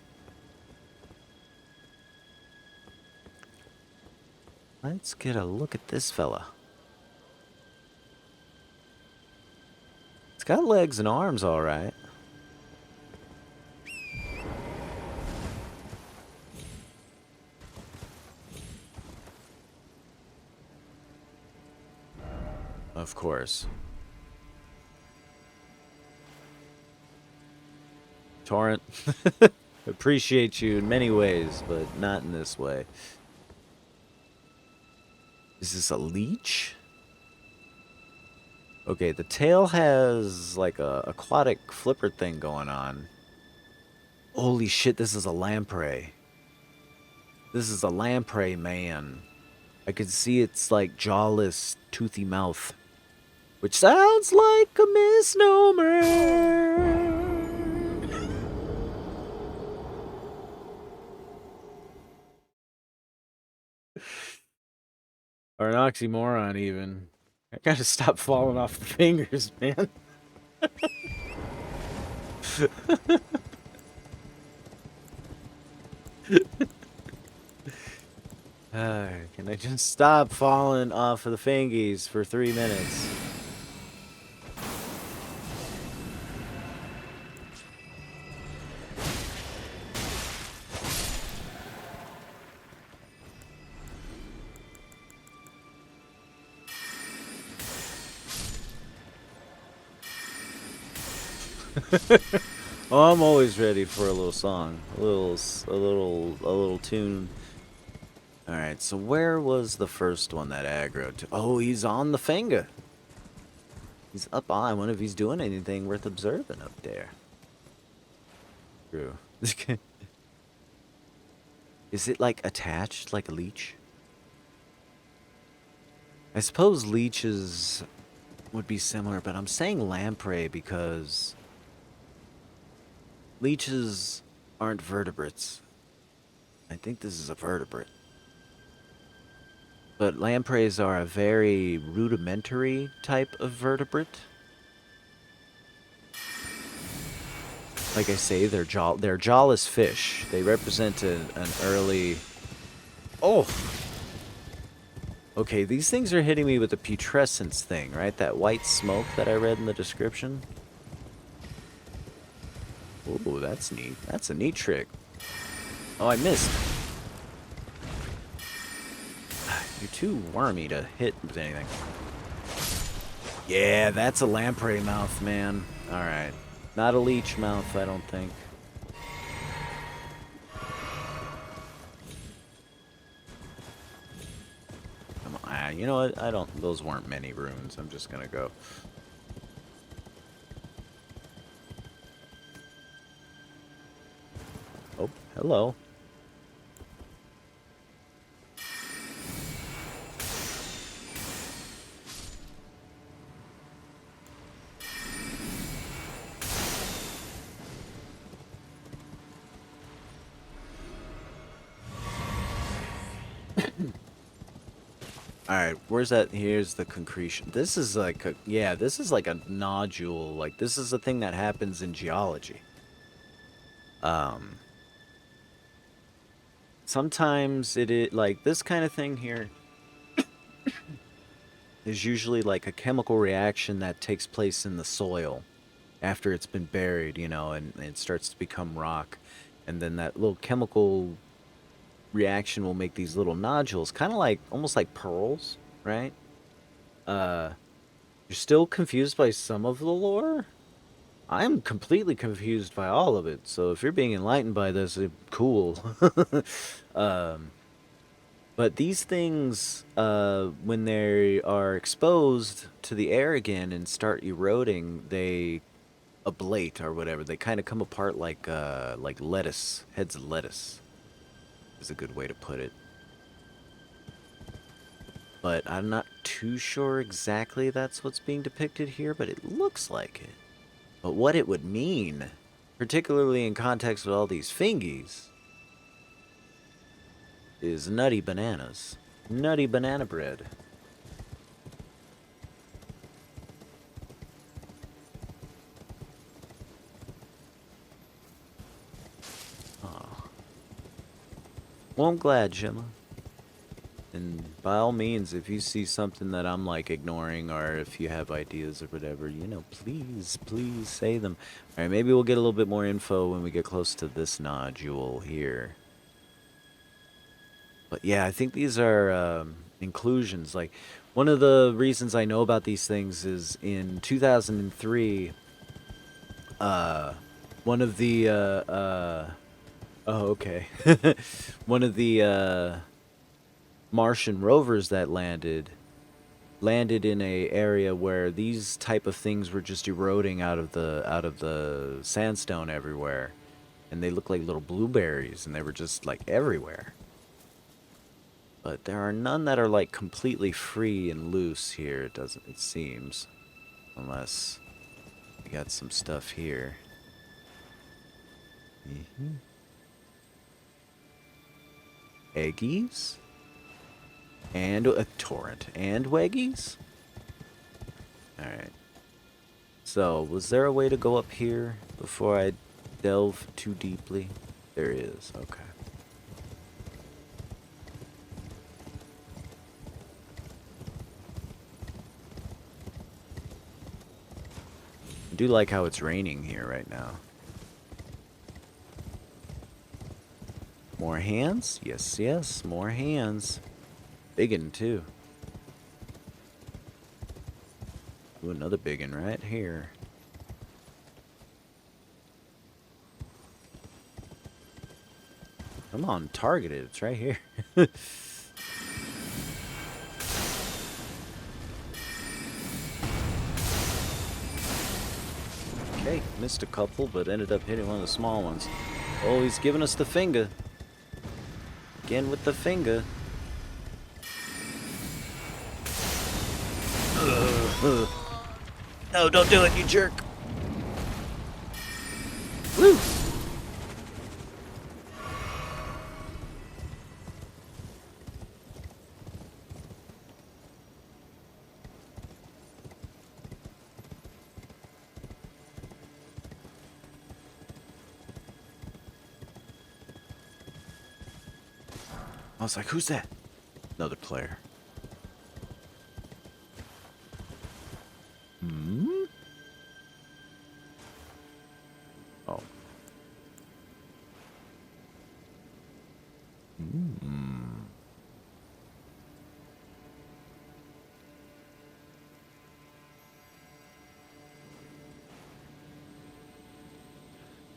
S1: Let's get a look at this fella. It's got legs and arms, all right. Of course. Torrent. Appreciate you in many ways, but not in this way. Is this a leech? Okay, the tail has like a aquatic flipper thing going on. Holy shit, this is a lamprey. This is a lamprey, man. I can see its like jawless, toothy mouth. Which sounds like a misnomer. Or an oxymoron, even. I gotta stop falling off the fingers, man. Can I just stop falling off of the fingies for 3 minutes? Oh, I'm always ready for a little song, a little tune. All right, so where was the first one that aggroed to? Oh, he's on the finger. He's up on. I wonder if he's doing anything worth observing up there. True. Is it like attached, like a leech? I suppose leeches would be similar, but I'm saying lamprey because leeches aren't vertebrates. I think this is a vertebrate. But lampreys are a very rudimentary type of vertebrate. Like I say, they're jawless fish. They represent an early... Oh! Okay, these things are hitting me with the putrescence thing, right? That white smoke that I read in the description. Ooh, that's neat. That's a neat trick. Oh, I missed. You're too wormy to hit with anything. Yeah, that's a lamprey mouth, man. Alright. Not a leech mouth, I don't think. Come on. You know what? I don't... Those weren't many runes. I'm just gonna go. Oh, hello. Alright, where's that? Here's the concretion. This is like a... Yeah, this is like a nodule. Like, this is a thing that happens in geology. Sometimes it is... Like, this kind of thing here is usually like a chemical reaction that takes place in the soil after it's been buried, you know, and it starts to become rock. And then that little chemical reaction will make these little nodules, kind of like, almost like pearls, right? You're still confused by some of the lore? I'm completely confused by all of it, so if you're being enlightened by this, cool. But these things, when they are exposed to the air again and start eroding, they ablate or whatever. They kind of come apart like lettuce, heads of lettuce is a good way to put it. But I'm not too sure exactly that's what's being depicted here, but it looks like it. But what it would mean, particularly in context with all these fingies, is nutty bananas. Nutty banana bread. Oh. Well, I'm glad, Gemma. And by all means, if you see something that I'm like ignoring, or if you have ideas or whatever, you know, please say them. All right, maybe we'll get a little bit more info when we get close to this nodule here. But yeah, I think these are inclusions. Like, One of the reasons I know about these things is in 2003, one of the, oh, okay. One of the, Martian rovers that landed in a area where these type of things were just eroding out of the sandstone everywhere, and they looked like little blueberries, and they were just like everywhere. But there are none that are like completely free and loose here. It seems, unless we got some stuff here. Eggies and a torrent and weggies. All right. So, was there a way to go up here before I delve too deeply? There is. Okay. I do like how it's raining here right now. More hands? Yes, yes, more hands. Biggin too. Ooh, another biggin right here. Come on, target it. It's right here. Okay, missed a couple, but ended up hitting one of the small ones. Oh, he's giving us the finger. Again with the finger. No, don't do it, you jerk. Woo! I was like, who's that? Another player. Hmm? Oh. Hmm.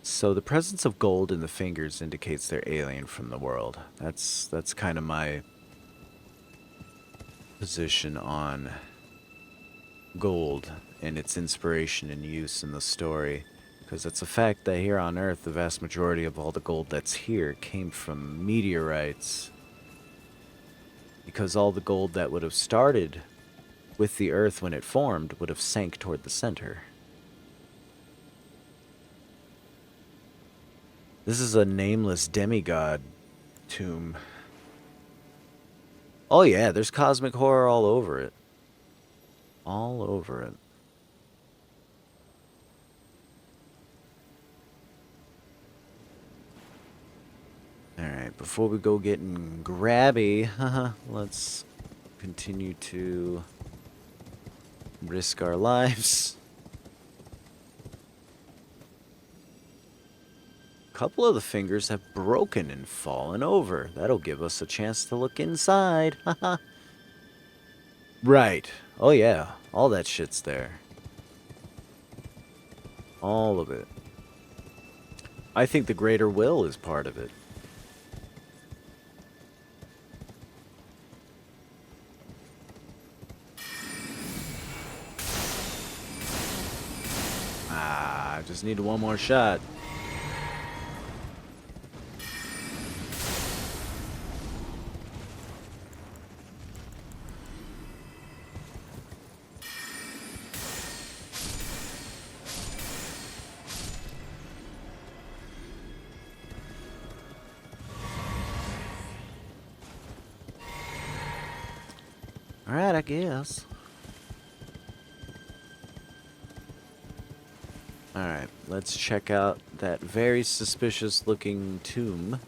S1: So the presence of gold in the fingers indicates they're alien from the world. That's kind of my position on gold and its inspiration and use in the story. Because it's a fact that here on Earth, the vast majority of all the gold that's here came from meteorites. Because all the gold that would have started with the Earth when it formed would have sank toward the center. This is a nameless demigod tomb. Oh yeah, there's cosmic horror all over it. All over it. Alright, before we go getting grabby, let's continue to risk our lives. A couple of the fingers have broken and fallen over. That'll give us a chance to look inside. Haha. Right. Oh yeah, all that shit's there. All of it. I think the greater will is part of it. Ah, I just need one more shot. Alright, I guess. Alright, let's check out that very suspicious looking tomb.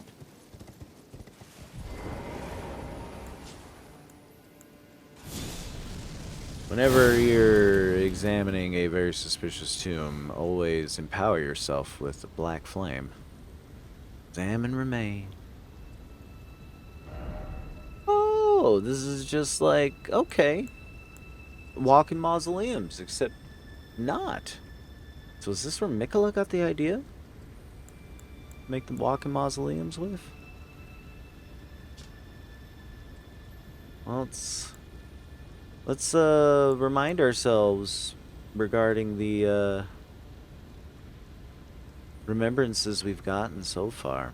S1: Whenever you're examining a very suspicious tomb, always empower yourself with a black flame. Examine remain. Oh, this is just like, okay. walking mausoleums, except not. So is this where Mikola got the idea? Make them walking mausoleums with? Well, let's remind ourselves regarding the remembrances we've gotten so far.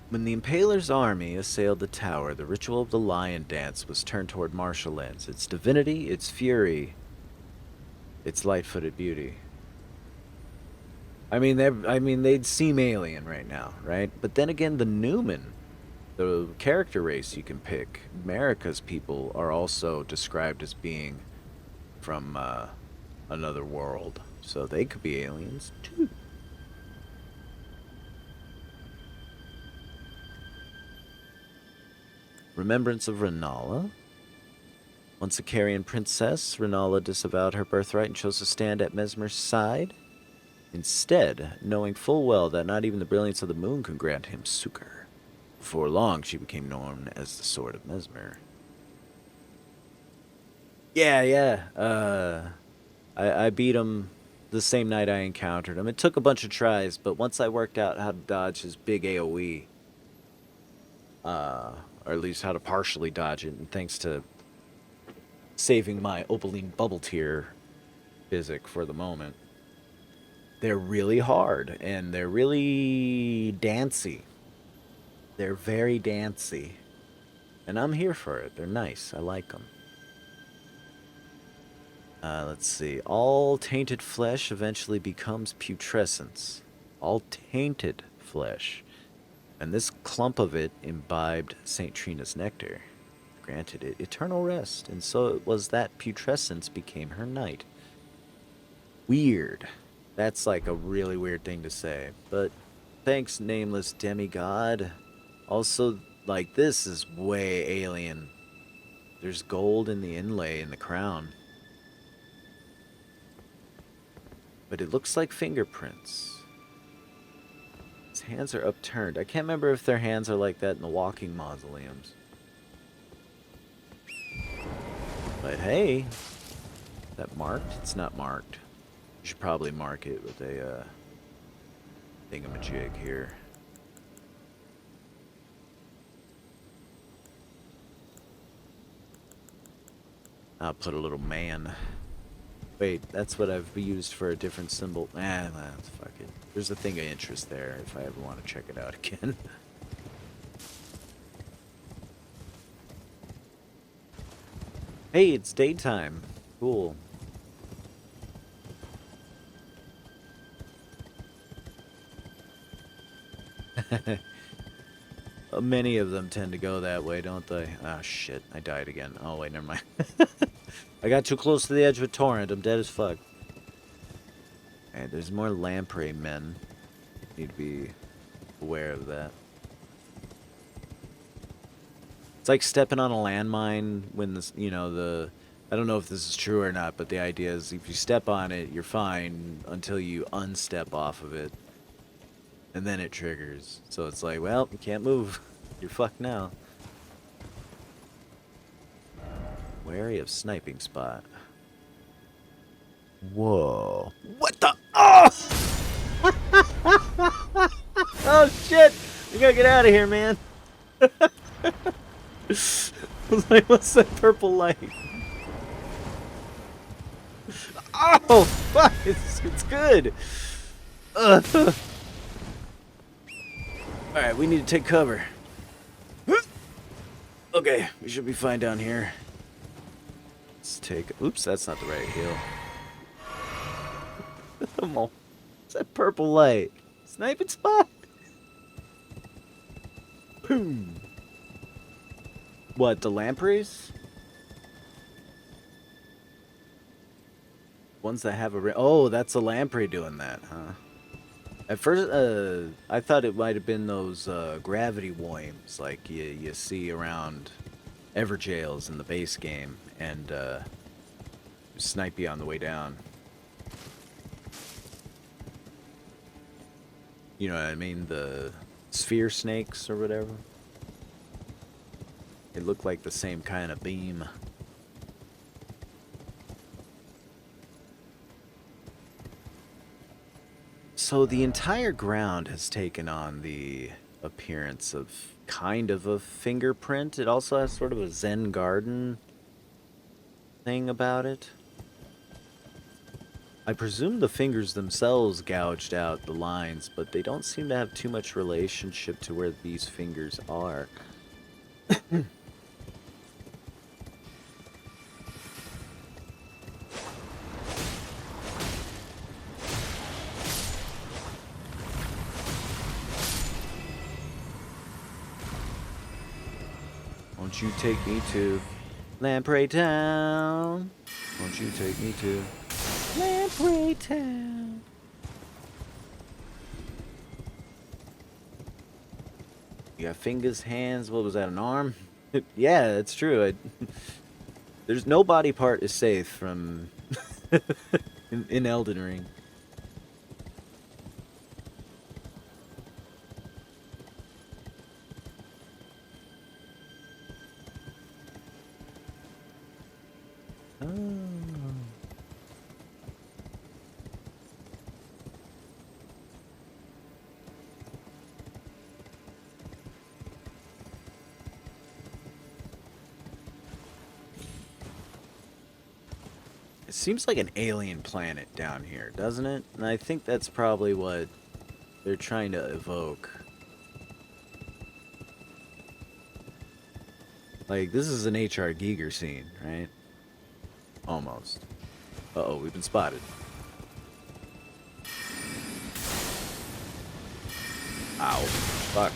S1: When the Impaler's army assailed the tower, the ritual of the lion dance was turned toward martial ends. Its divinity, its fury, its light-footed beauty. I mean, they'd seem alien right now, right? But then again, the Newman, the character race you can pick, America's people are also described as being from another world, so they could be aliens too. Remembrance of Renala. Once a Carian princess, Renala disavowed her birthright and chose to stand at Mesmer's side. Instead, knowing full well that not even the brilliance of the moon could grant him succor. Before long, she became known as the Sword of Mesmer. Yeah. I beat him the same night I encountered him. It took a bunch of tries, but once I worked out how to dodge his big AoE, or at least how to partially dodge it, and thanks to saving my Opaline Bubble Tier physic for the moment, they're really hard, and they're really dancy. They're very dancy. And I'm here for it. They're nice. I like them. Let's see. All tainted flesh eventually becomes putrescence. All tainted flesh. And this clump of it imbibed St. Trina's nectar, granted it eternal rest, and so it was that putrescence became her night. Weird. That's like a really weird thing to say, but thanks, nameless demigod. Also, like, this is way alien. There's gold in the inlay in the crown. But it looks like fingerprints. His hands are upturned. I can't remember if their hands are like that in the walking mausoleums. But hey, is that marked? It's not marked. You should probably mark it with a thingamajig here. I'll put a little man. Wait, that's what I've used for a different symbol. Fuck it. There's a thing of interest there if I ever want to check it out again. Hey, it's daytime. Cool. Many of them tend to go that way, don't they? Ah, shit. I died again. Oh, wait, never mind. I got too close to the edge of a torrent. I'm dead as fuck. Alright, there's more lamprey men. Need to be aware of that. It's like stepping on a landmine when this, I don't know if this is true or not, but the idea is if you step on it, you're fine until you unstep off of it. And then it triggers. So it's like, well, you can't move. You're fucked now. Wary of sniping spot. Whoa. What the? Oh! Oh, shit! We gotta get out of here, man. I was like, what's that purple light? Oh, fuck! It's good! Alright, we need to take cover. Okay, we should be fine down here. Let's take... Oops, that's not the right hill. Come on. It's that purple light. Sniping spot? Boom. What, the lampreys? Ones that have a... Oh, that's a lamprey doing that, huh? At first, I thought it might have been those gravity worms like you see around Everjails in the base game, and snipe you on the way down. You know what I mean? The sphere snakes or whatever. It looked like the same kind of beam. So the entire ground has taken on the appearance of kind of a fingerprint. It also has sort of a Zen garden thing about it. I presume the fingers themselves gouged out the lines, but they don't seem to have too much relationship to where these fingers are. Won't you take me to Lamprey Town? Won't you take me to Lamprey Town? You got fingers, hands, what was that, an arm? Yeah, that's true. There's no body part is safe from in Elden Ring. Oh. It seems like an alien planet down here, doesn't it? And I think that's probably what they're trying to evoke. Like, this is an H.R. Giger scene, right? Almost. Uh-oh, we've been spotted. Ow. Fuck.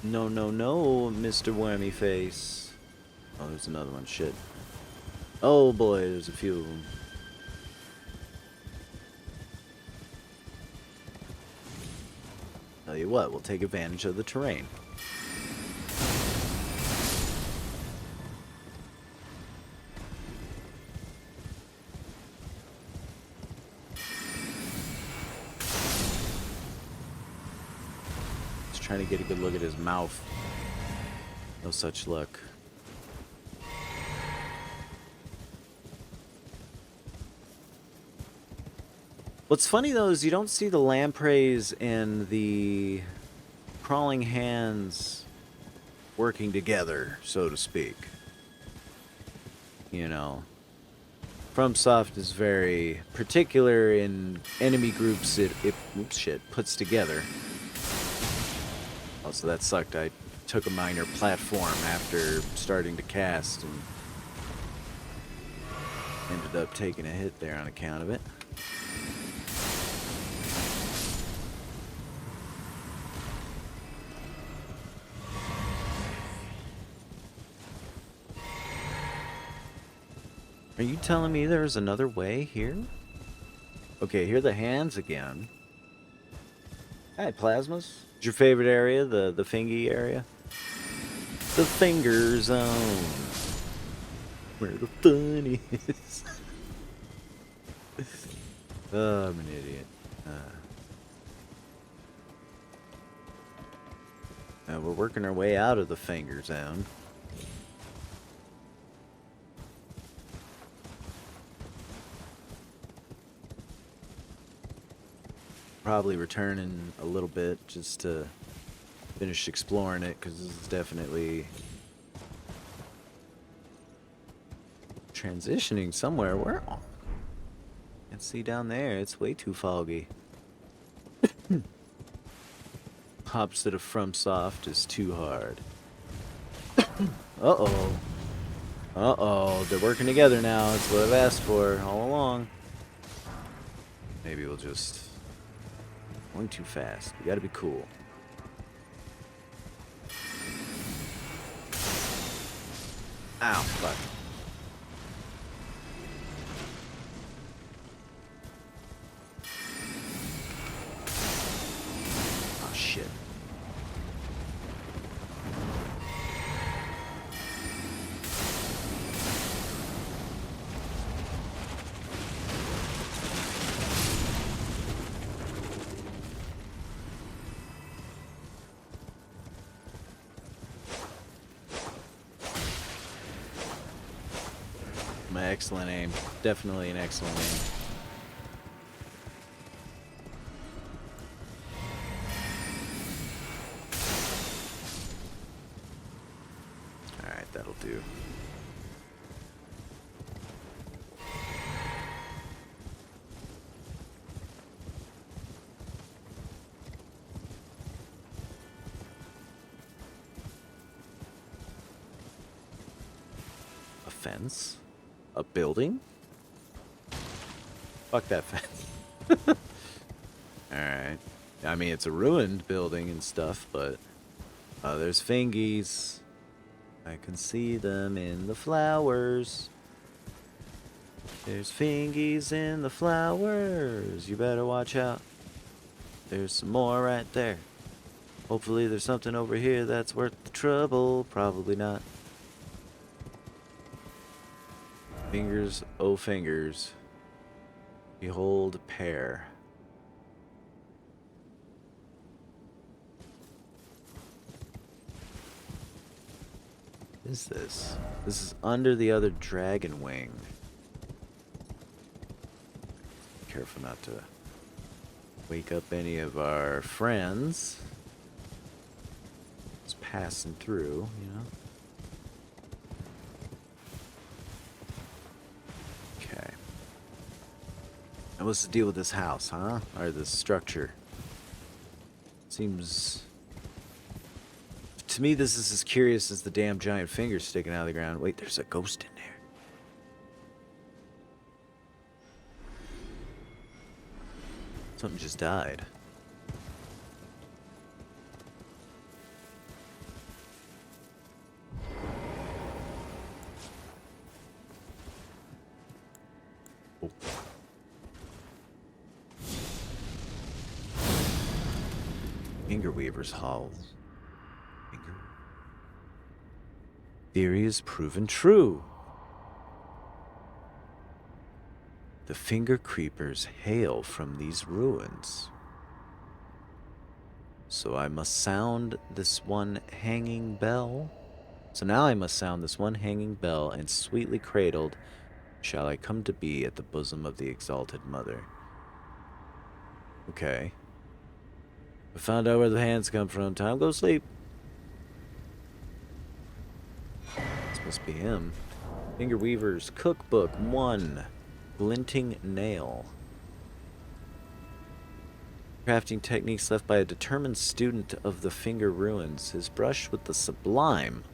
S1: No, no, no, Mr. Wormy Face. Oh, there's another one. Shit. Oh boy, there's a few of them. Tell you what, we'll take advantage of the terrain. Just trying to get a good look at his mouth. No such luck. What's funny though is you don't see the lampreys and the crawling hands working together, so to speak. You know, FromSoft is very particular in enemy groups it oops, shit, puts together. Also, that sucked. I took a minor platform after starting to cast and ended up taking a hit there on account of it. Are you telling me there's another way here? Okay, here are the hands again. Hi, Plasmas. Is your favorite area the fingy area? The finger zone. Where the fun is. Oh, I'm an idiot. We're working our way out of the finger zone. Probably return in a little bit just to finish exploring it, because this is definitely transitioning somewhere. Where? Oh, can't see down there. It's way too foggy. Opposite of FromSoft is too hard. Uh-oh. Uh-oh. They're working together now. That's what I've asked for all along. Maybe we'll just... Going too fast. We gotta be cool. Ow, fuck. Excellent aim. Definitely an excellent aim. Alright, that'll do. A fence? A building? Fuck that fence. Alright. I mean, it's a ruined building and stuff, but... there's fingies. I can see them in the flowers. There's fingies in the flowers. You better watch out. There's some more right there. Hopefully there's something over here that's worth the trouble. Probably not. Fingers, oh fingers. Behold pear. What is this? This is under the other dragon wing. Careful not to wake up any of our friends. Just passing through, you know. Okay. And what's the deal with this house, huh? Or this structure? Seems... To me, this is as curious as the damn giant fingers sticking out of the ground. Wait, there's a ghost in there. Something just died. Oh. Finger Weaver's Hall. Theory is proven true. The finger creepers hail from these ruins. So I must sound this one hanging bell. So now I must sound this one hanging bell, and sweetly cradled shall I come to be at the bosom of the exalted mother. Okay. I found out where the hands come from. Time to go sleep. This must be him. Finger Weaver's Cookbook 1. Glinting Nail. Crafting techniques left by a determined student of the finger ruins. His brush with the sublime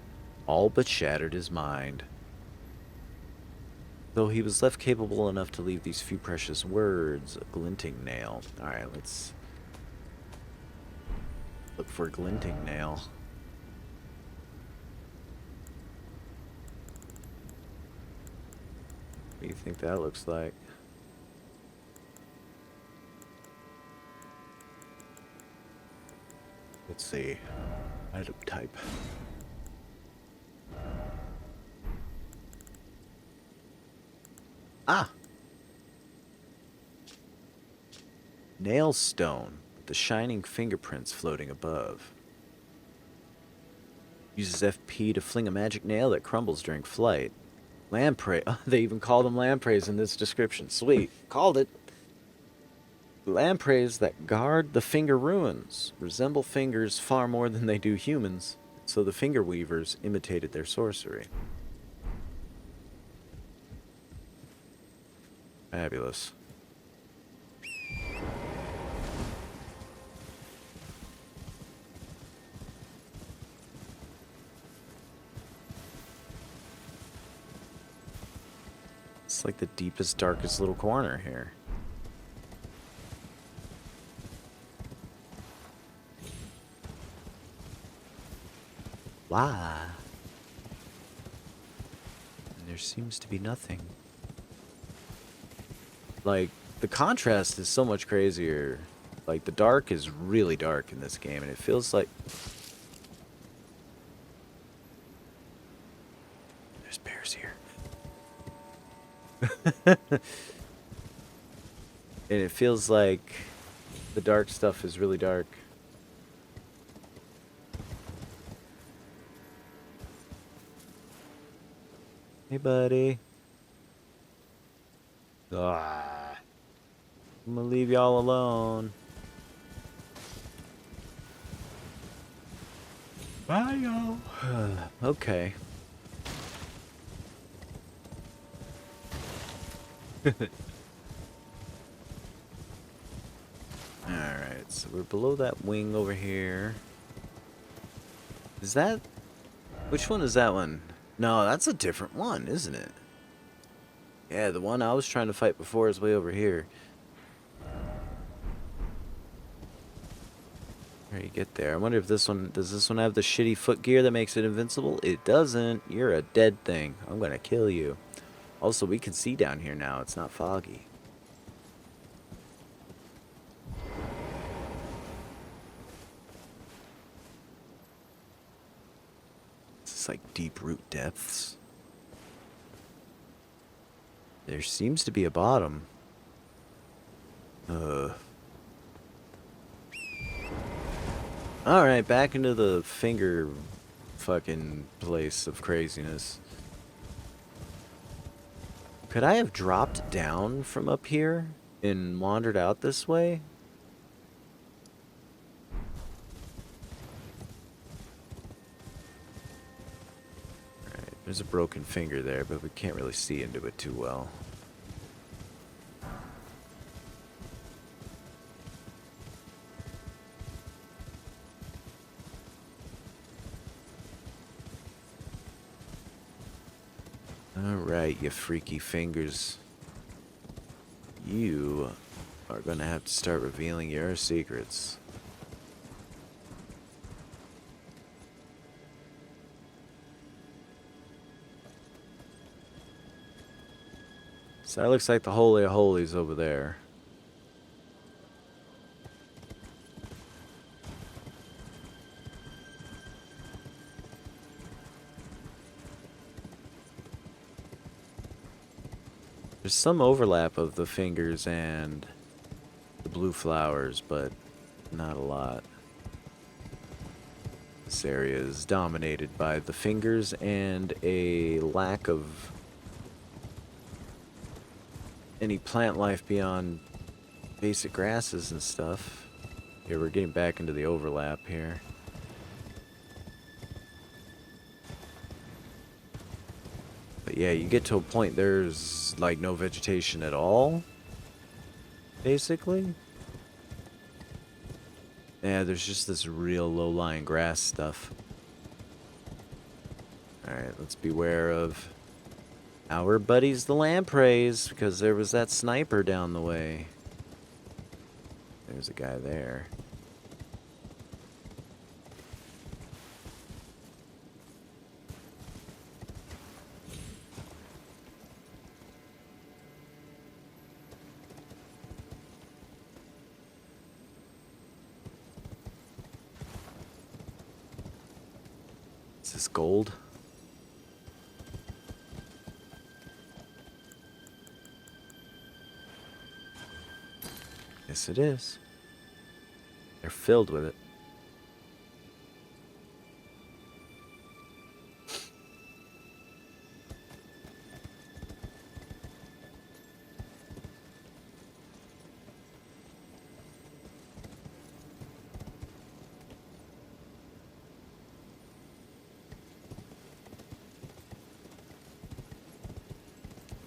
S1: all but shattered his mind. Though he was left capable enough to leave these few precious words. A glinting nail. Alright, let's look for a glinting nail. What do you think that looks like? Let's see. Item type. Ah! Nail stone with the shining fingerprints floating above. Uses FP to fling a magic nail that crumbles during flight. Lamprey. Oh, they even call them lampreys in this description. Sweet. Called it. Lampreys that guard the finger ruins resemble fingers far more than they do humans, so the finger weavers imitated their sorcery. Fabulous. It's like the deepest, darkest little corner here. Why? And there seems to be nothing. Like, the contrast is so much crazier. Like, the dark is really dark in this game, and it feels like... There's bears here. And it feels like the dark stuff is really dark. Hey, buddy. Ah, I'm gonna leave y'all alone. Bye, y'all. Okay. Alright, so we're below that wing over here. Is that... Which one is that one? No, that's a different one, isn't it? Yeah, the one I was trying to fight before is way over here. How you get there? I wonder if this one... Does this one have the shitty foot gear that makes it invincible? It doesn't. You're a dead thing. I'm gonna kill you. Also, we can see down here now. It's not foggy. It's like deep root depths. There seems to be a bottom. Alright, back into the finger fucking place of craziness. Could I have dropped down from up here and wandered out this way? Alright, there's a broken finger there, but we can't really see into it too well. Alright, you freaky fingers. You are gonna have to start revealing your secrets. So that looks like the Holy of Holies over there. There's some overlap of the fingers and the blue flowers, but not a lot. This area is dominated by the fingers and a lack of any plant life beyond basic grasses and stuff. Here, we're getting back into the overlap here. But yeah, you get to a point there's like no vegetation at all, basically. Yeah, there's just this real low-lying grass stuff. Alright, let's beware of our buddies the lampreys, because there was that sniper down the way. There's a guy there. Is this gold? Yes, it is. They're filled with it.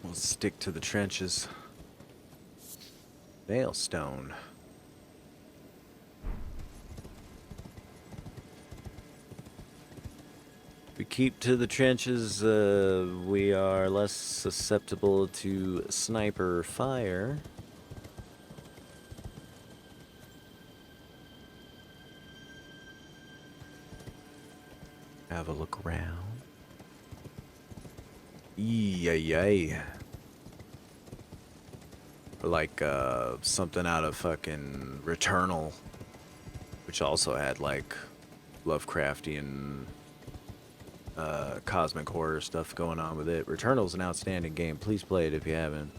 S1: We'll stick to the trenches. Veilstone. If we keep to the trenches, we are less susceptible to sniper fire. Have a look around. Yay. Like, something out of fucking Returnal, which also had, like, Lovecraftian, cosmic horror stuff going on with it. Returnal's an outstanding game. Please play it if you haven't.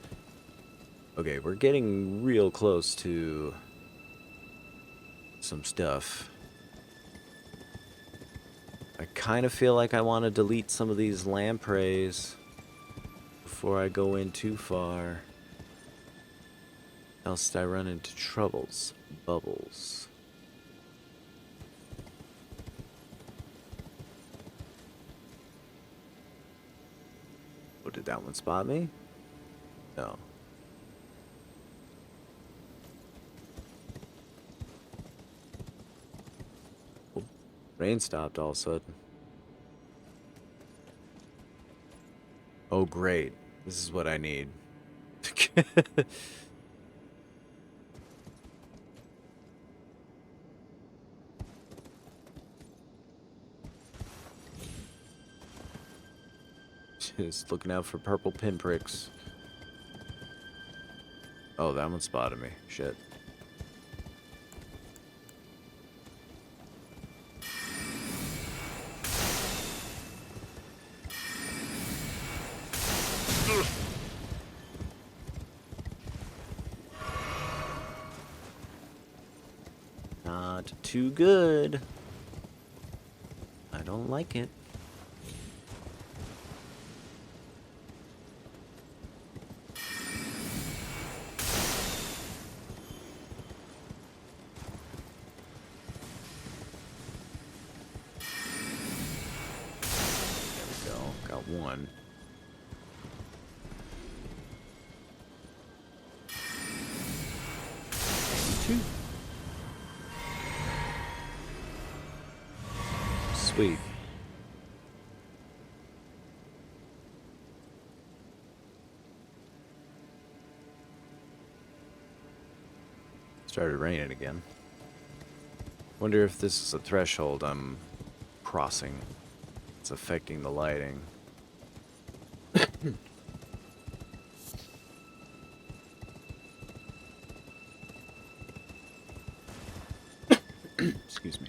S1: Okay, we're getting real close to some stuff. I kind of feel like I want to delete some of these lampreys before I go in too far. Else did I run into troubles? Bubbles. Oh, did that one spot me? No. Oh, rain stopped all of a sudden. Oh, great. This is what I need. Just looking out for purple pinpricks. Oh, that one spotted me. Shit. Not too good. I don't like it. There we go. Got one. Two. Sweet. Started raining again. Wonder if this is a threshold I'm crossing. It's affecting the lighting. Excuse me.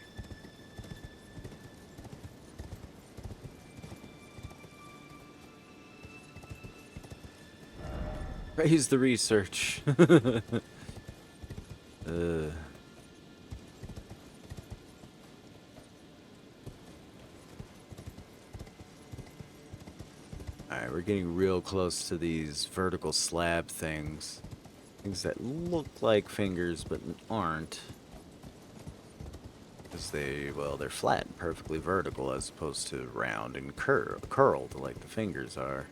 S1: Praise the research. Alright, we're getting real close to these vertical slab things. Things that look like fingers, but aren't. Because they're flat and perfectly vertical as opposed to round and curled like the fingers are.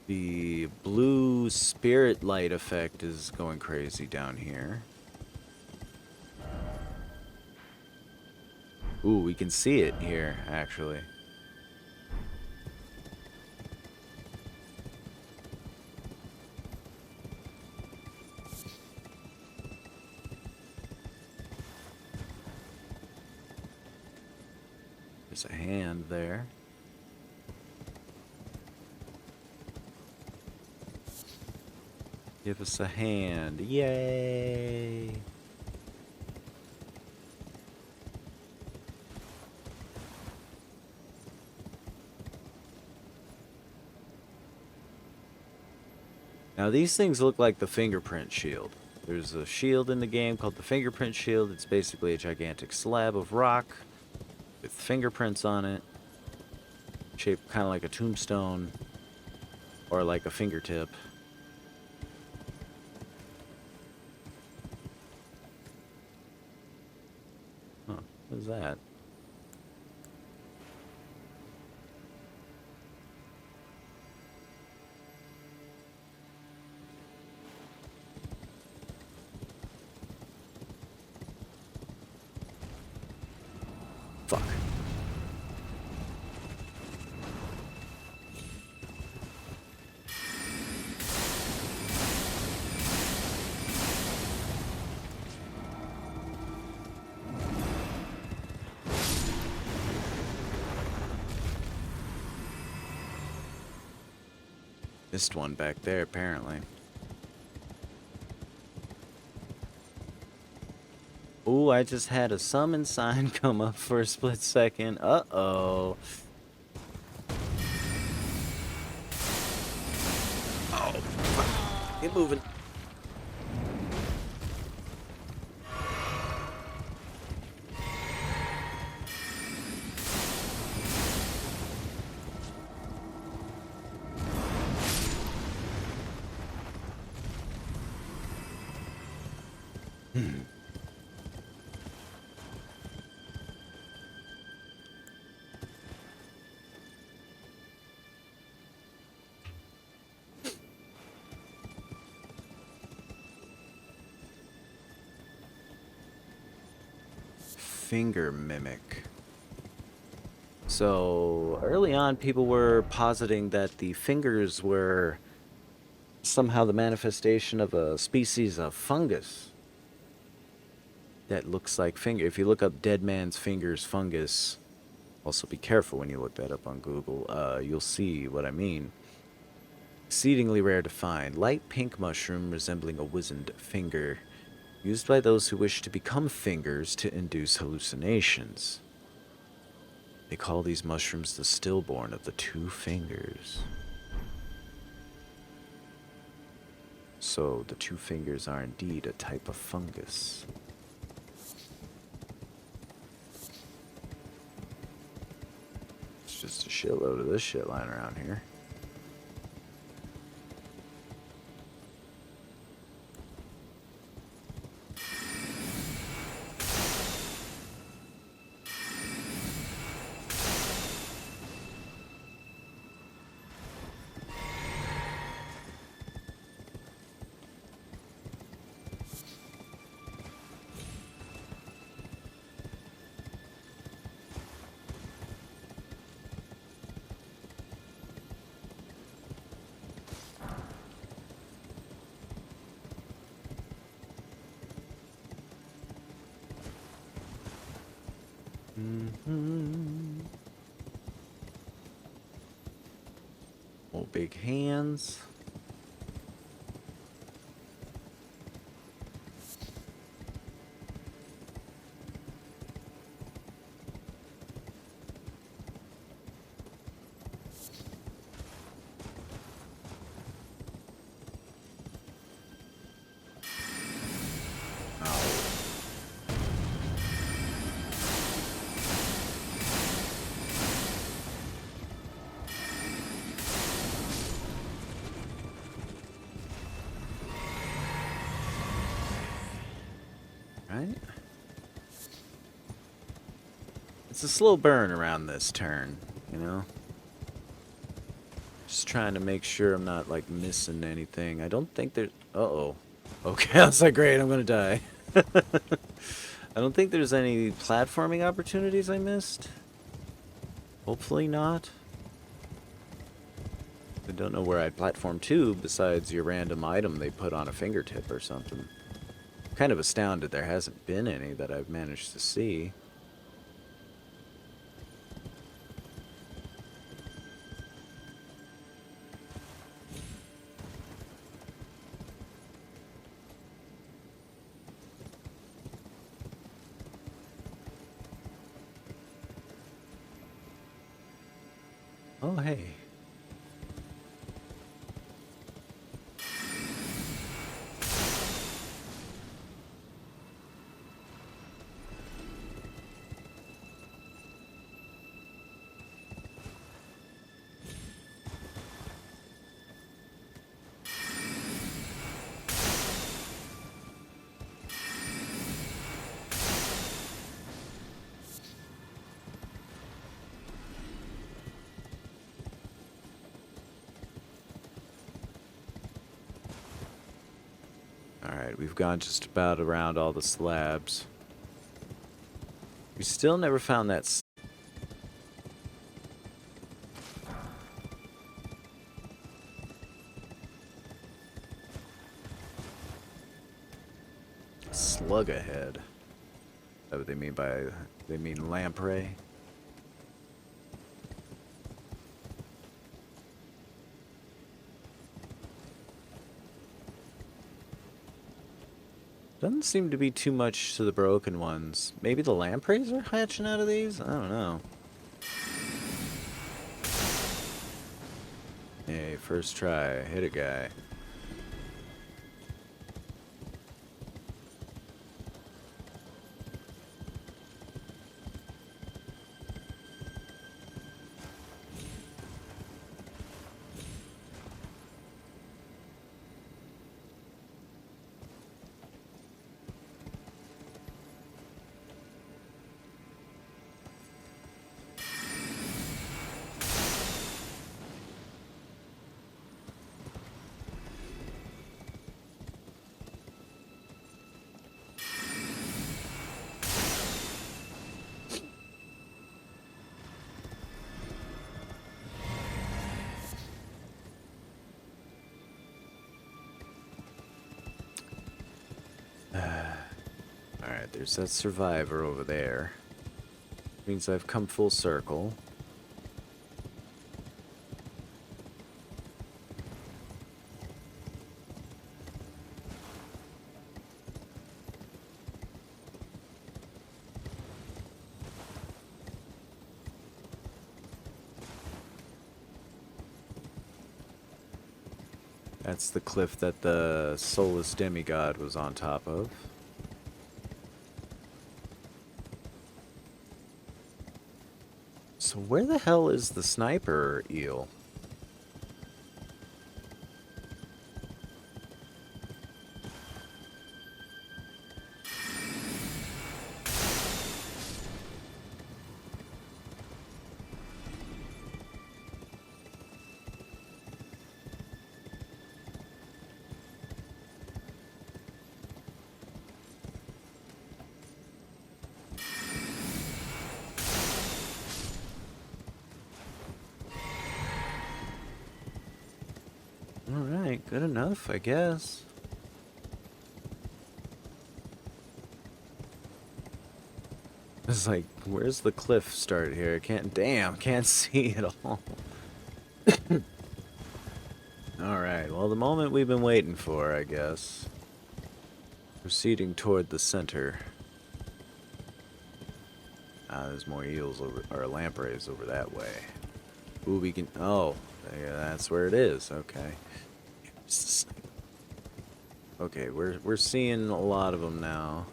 S1: The blue spirit light effect is going crazy down here. Ooh, we can see it here, actually. There's a hand there. Give us a hand. Yay! Now these things look like the fingerprint shield. There's a shield in the game called the fingerprint shield. It's basically a gigantic slab of rock with fingerprints on it, shaped kind of like a tombstone or like a fingertip. Huh, what is that? Fuck. Missed one back there, apparently. Ooh, I just had a summon sign come up for a split second. Uh-oh. Oh, fuck. Get moving. Finger mimic. So early on, people were positing that the fingers were somehow the manifestation of a species of fungus that looks like finger. If you look up dead man's fingers fungus, also be careful when you look that up on Google, you'll see what I mean. Exceedingly rare to find. Light pink mushroom resembling a wizened finger, used by those who wish to become fingers to induce hallucinations. They call these mushrooms the stillborn of the two fingers. So the two fingers are indeed a type of fungus. It's just a shitload of this shit lying around here. Oh, big hands. Right? It's a slow burn around this turn, you know? Just trying to make sure I'm not, like, missing anything. I don't think there's... Uh-oh. Okay, I was like, great, I'm gonna die. I don't think there's any platforming opportunities I missed. Hopefully not. I don't know where I'd platform to besides your random item they put on a fingertip or something. I'm kind of astounded there hasn't been any that I've managed to see. Oh, hey. Alright, we've gone just about around all the slabs. We still never found that... slug ahead. Is that what they mean by... They mean lamprey? Doesn't seem to be too much to the broken ones. Maybe the lampreys are hatching out of these? I don't know. Hey, first try. Hit a guy. there's that survivor over there. Means I've come full circle. That's the cliff that the soulless demigod was on top of. So where the hell is the sniper eel? Alright, good enough, I guess. It's like, where's the cliff start here? Can't see it all. Alright, well, the moment we've been waiting for, I guess. Proceeding toward the center. Ah, there's more eels over, or lampreys over that way. Ooh, we can, oh, yeah, that's where it is, okay. Okay, we're seeing a lot of them now.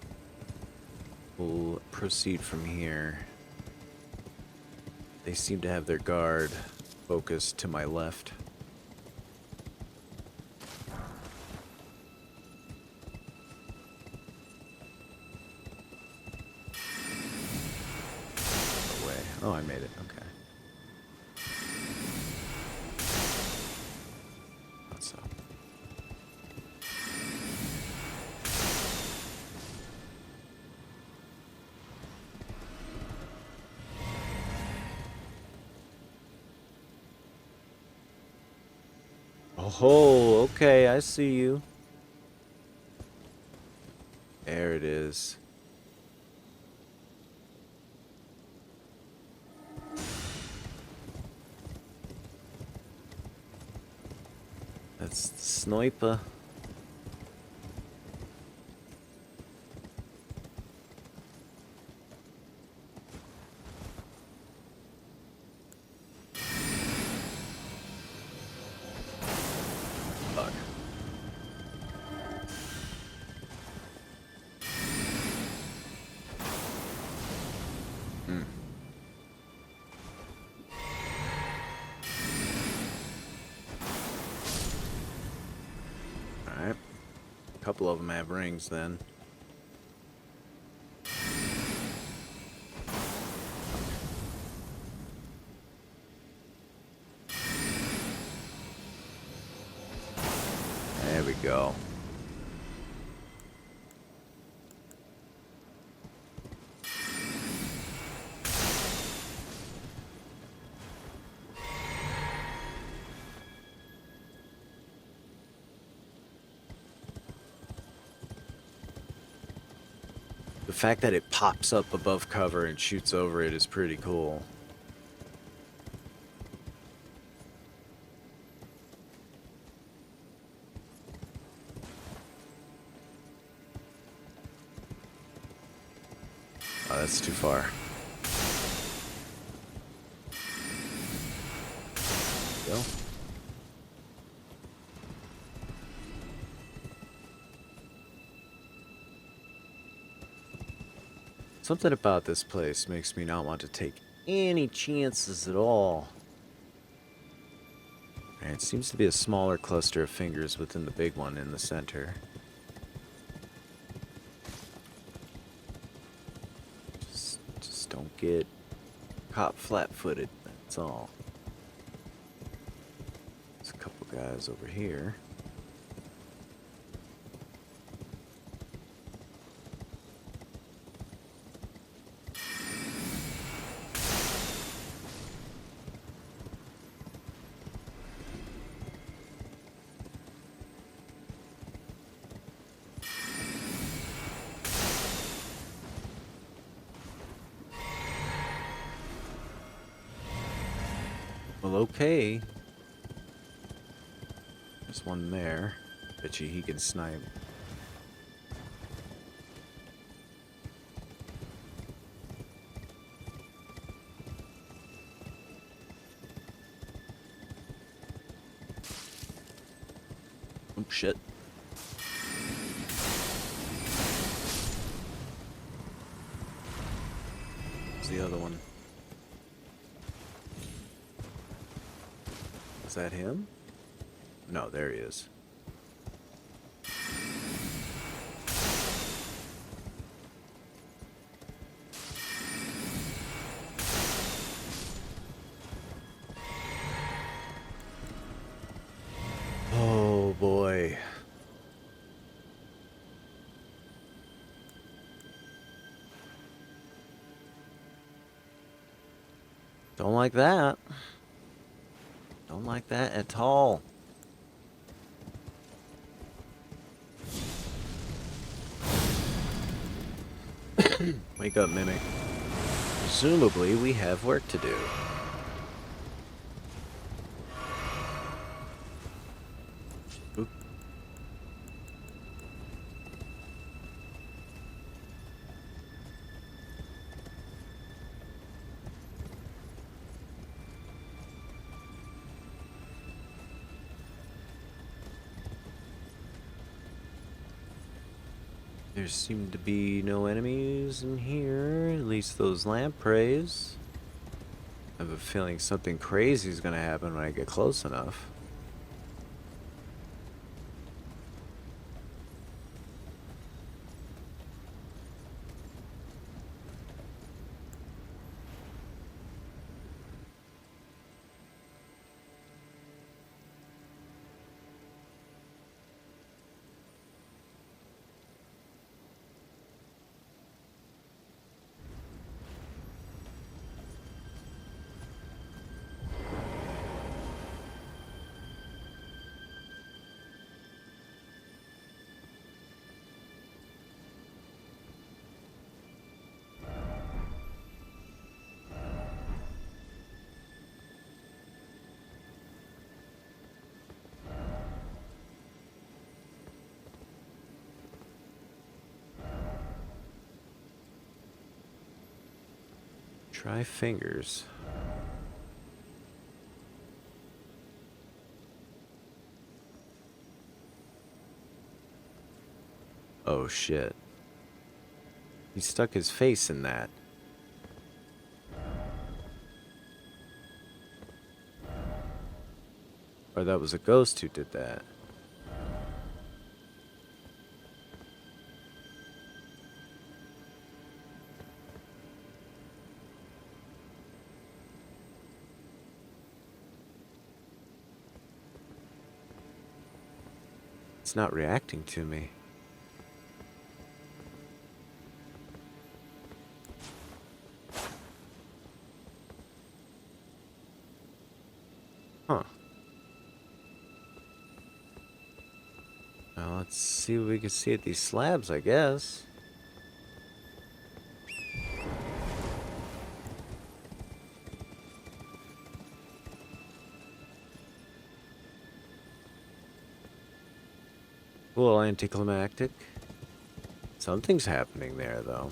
S1: We'll proceed from here. They seem to have their guard focused to my left. Away. Oh, I made it. Okay. What's up? Oh, okay, I see you. There it is. That's the sniper. Fuck. Hmm. Alright. A couple of them have rings then. There we go. The fact that it pops up above cover and shoots over it is pretty cool. Oh, that's too far. Go. Something about this place makes me not want to take any chances at all. Alright, it seems to be a smaller cluster of fingers within the big one in the center. Just don't get caught flat-footed, that's all. There's a couple guys over here. Well, okay. There's one there. Bet you he can snipe. Oh, shit. Where's the other one? Is that him? No, there he is. Oh, boy. Don't like that. Don't like that at all. Wake up, Mimic. Presumably, we have work to do. Oop. There seem to be no enemies in here, at least those lampreys. I have a feeling something crazy is going to happen when I get close enough. Try fingers. Oh shit. He stuck his face in that. Or that was a ghost who did that. It's not reacting to me. Huh. Well, let's see what we can see at these slabs, I guess. Cool, anticlimactic. Something's happening there, though.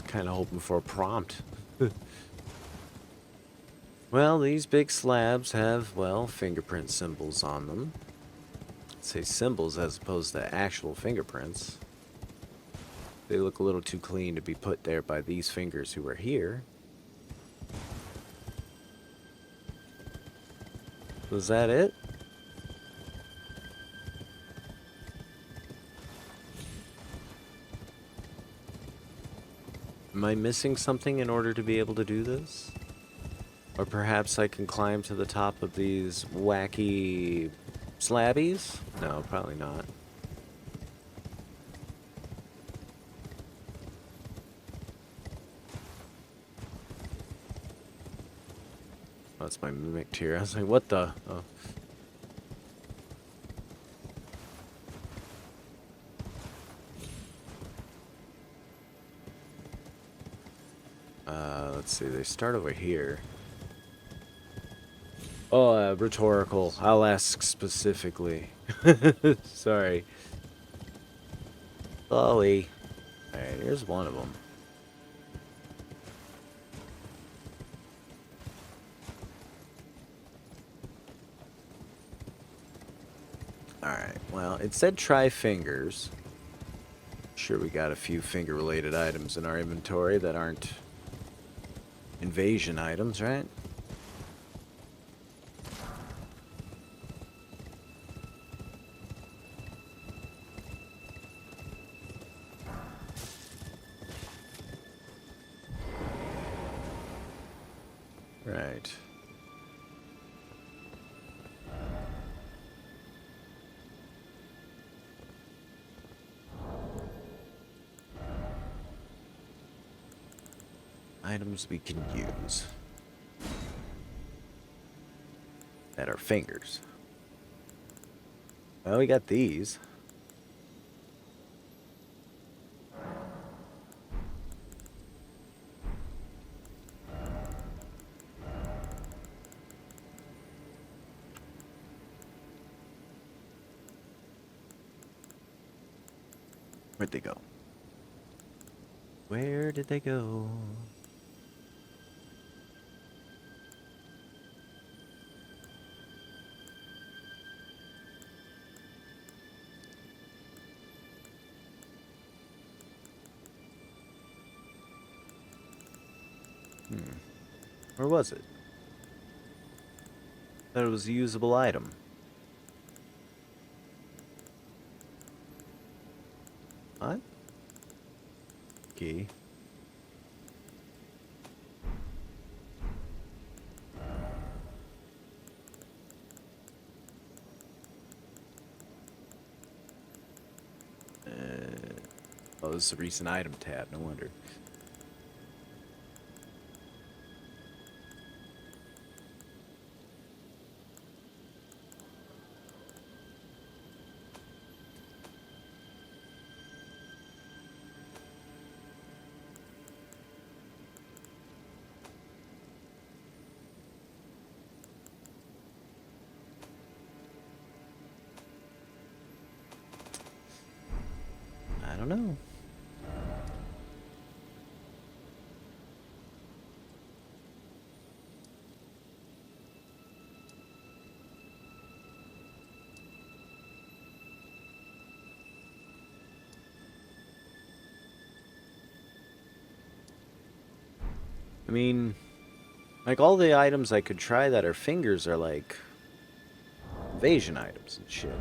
S1: Kind of hoping for a prompt. Well, these big slabs have, well, fingerprint symbols on them. I'd say symbols as opposed to actual fingerprints. They look a little too clean to be put there by these fingers who are here. Was that it? Am I missing something in order to be able to do this? Or perhaps I can climb to the top of these wacky slabbies? No, probably not. Oh, that's my mimic tier. I was like, what the? Oh. let's see. They start over here. Oh, rhetorical. I'll ask specifically. Sorry. Chloe. Alright, here's one of them. Alright, well, it said try fingers. Sure, we got a few finger-related items in our inventory that aren't invasion items, right? Right. Items we can use. That are fingers. Well, we got these. Where'd they go? Where did they go? Where was it? Thought it was a usable item. What? Key. Oh, this is a recent item tab, no wonder. I don't know. I mean, like all the items I could try that are fingers are like invasion items and shit.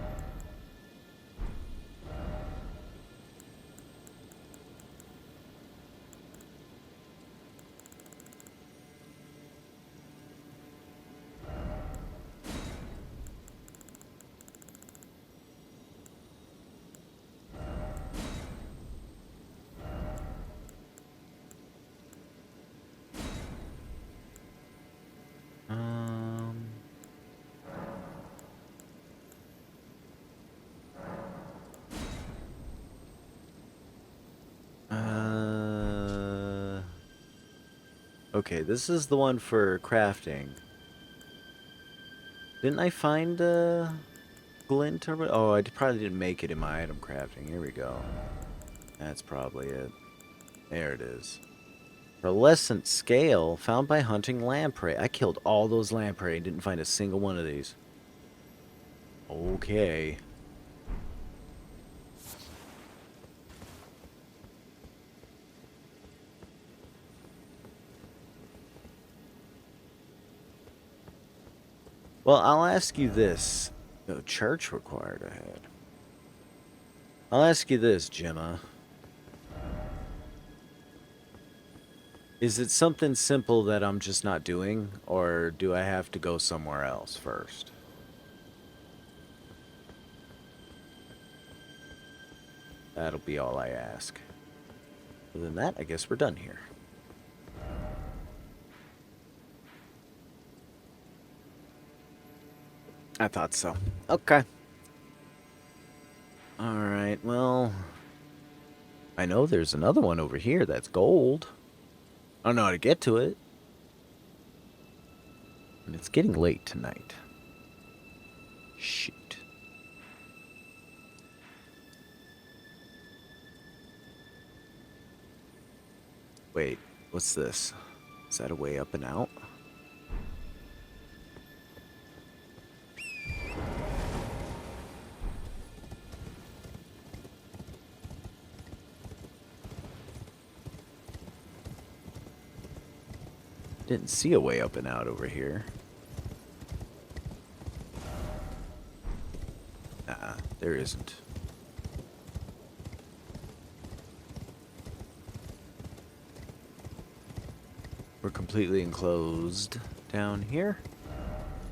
S1: Um, uh, okay, this is the one for crafting. Didn't I find glint or what? Oh, I probably didn't make it in my item crafting. Here we go. That's probably it. There it is. Pearlescent scale found by hunting lamprey. I killed all those lamprey and didn't find a single one of these. Okay. Well, I'll ask you this. No, church required ahead. I'll ask you this, Gemma. Is it something simple that I'm just not doing, or do I have to go somewhere else first? That'll be all I ask. Other than that, I guess we're done here. I thought so. Okay. Alright, well... I know there's another one over here that's gold. I don't know how to get to it. And it's getting late tonight. Shoot. Wait, what's this? Is that a way up and out? Didn't see a way up and out over here. There isn't. We're completely enclosed down here.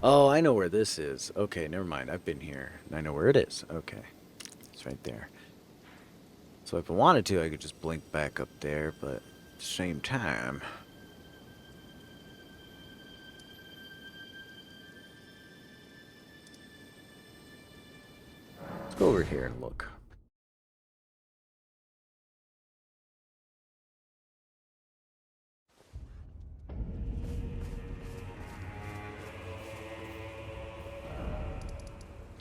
S1: Oh, I know where this is. Okay, never mind. I've been here. And I know where it is. Okay. It's right there. So if I wanted to, I could just blink back up there, but at the same time... Let's go over here and look.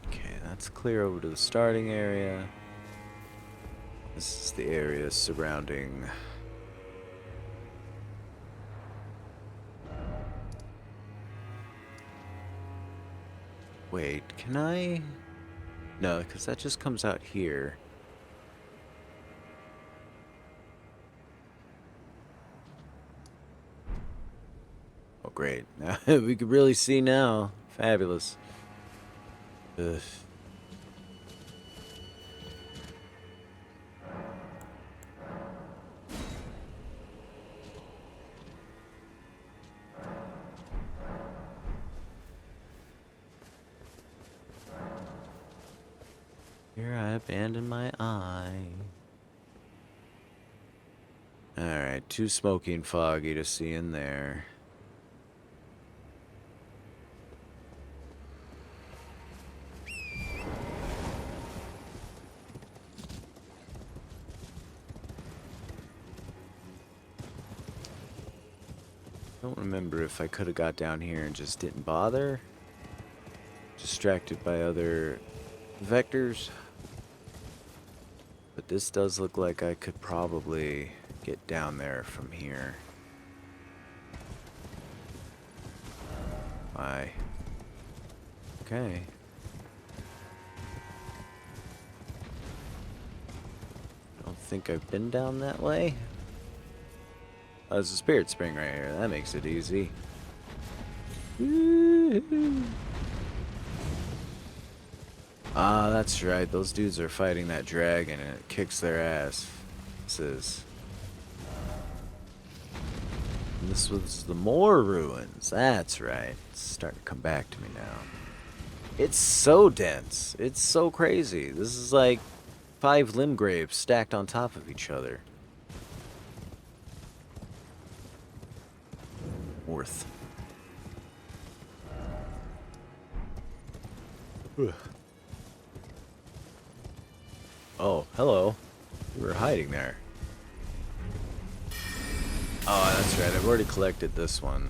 S1: Okay, that's clear over to the starting area. This is the area surrounding... Wait, can I... No, because that just comes out here. Oh, great. We can really see now. Fabulous. Ugh. Here I abandon my eye. Alright, too smoky and foggy to see in there. Don't remember if I could have got down here and just didn't bother. Distracted by other vectors. But this does look like I could probably get down there from here. Why? Okay. I don't think I've been down that way. Oh, there's a spirit spring right here. That makes it easy. Ah, that's right. Those dudes are fighting that dragon and it kicks their ass. This was the more ruins. That's right. It's starting to come back to me now. It's so dense. It's so crazy. This is like 5 limb graves stacked on top of each other. Worth. Ugh. Oh, hello. You were hiding there. Oh, that's right. I've already collected this one.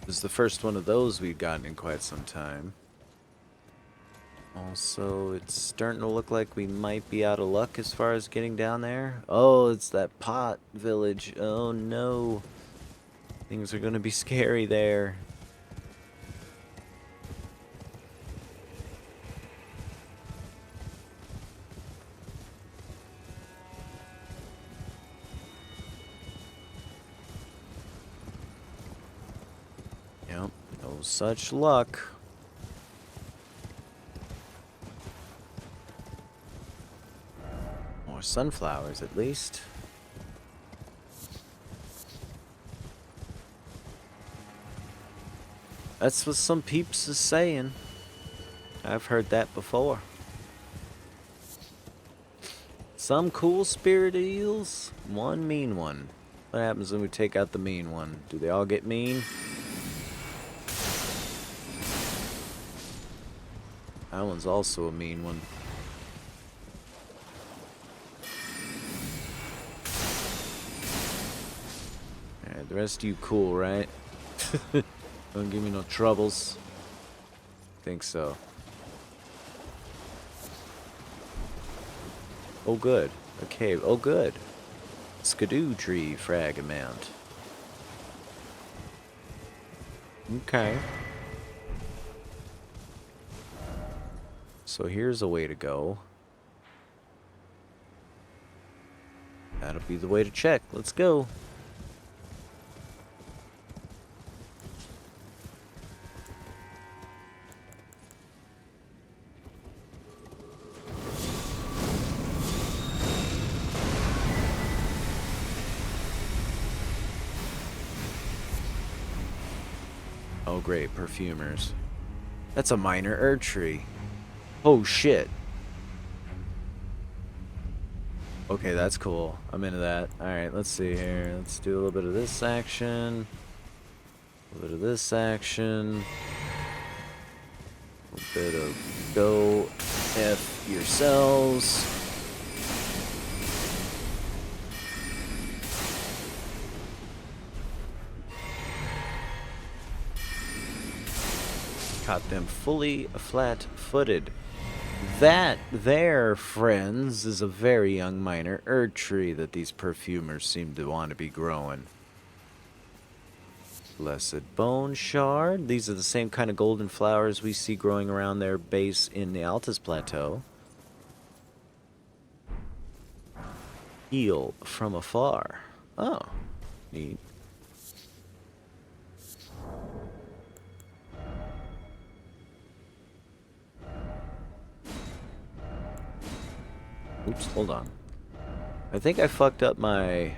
S1: This is the first one of those we've gotten in quite some time. Also, it's starting to look like we might be out of luck as far as getting down there. Oh, it's that pot village. Oh no. Things are gonna be scary there. Yep, no such luck. More sunflowers, at least. That's what some peeps is saying. I've heard that before. Some cool spirit eels, one mean one. What happens when we take out the mean one? Do they all get mean? That one's also a mean one. Alright, the rest of you cool, right? Don't give me no troubles. Think so. Oh good. A cave. Oh good. Skidoo tree fragment. Okay. So here's a way to go. That'll be the way to check. Let's go. Oh great, perfumers. That's a minor Erd tree. Oh shit. Okay, that's cool. I'm into that. Alright, let's see here. Let's do a little bit of this action. A little bit of this action. A little bit of go F yourselves. Caught them fully flat-footed. That there, friends, is a very young minor Erd tree that these perfumers seem to want to be growing. Blessed Bone Shard. These are the same kind of golden flowers we see growing around their base in the Altus Plateau. Heal from afar. Oh, neat. Oops, hold on. I think I fucked up my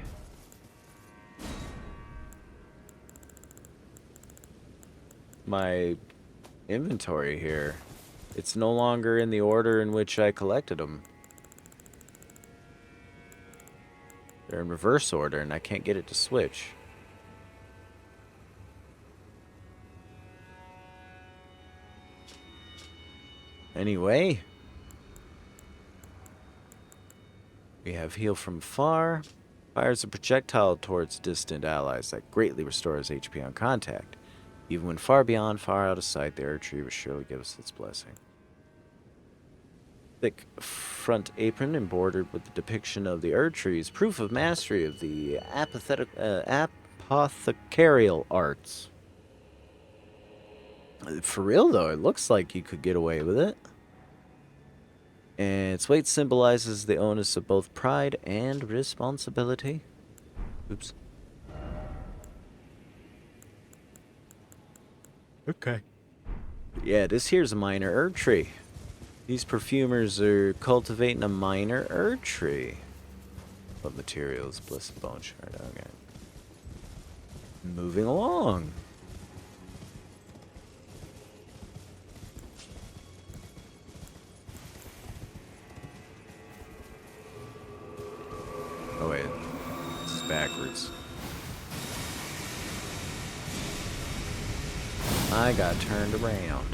S1: inventory here. It's no longer in the order in which I collected them. They're in reverse order and I can't get it to switch. Anyway, we have Heal from Far. Fires a projectile towards distant allies that greatly restores HP on contact. Even when far beyond, far out of sight, the Erd tree will surely give us its blessing. Thick front apron embroidered with the depiction of the Erd trees, proof of mastery of the apothecarial arts. For real though, it looks like you could get away with it. And its weight symbolizes the onus of both pride and responsibility. Oops. Okay. Yeah, this here's a minor Erd tree. These perfumers are cultivating a minor Erd tree. What materials? Blessed Bone Shard. Okay. Moving along. Oh wait, this is backwards. I got turned around.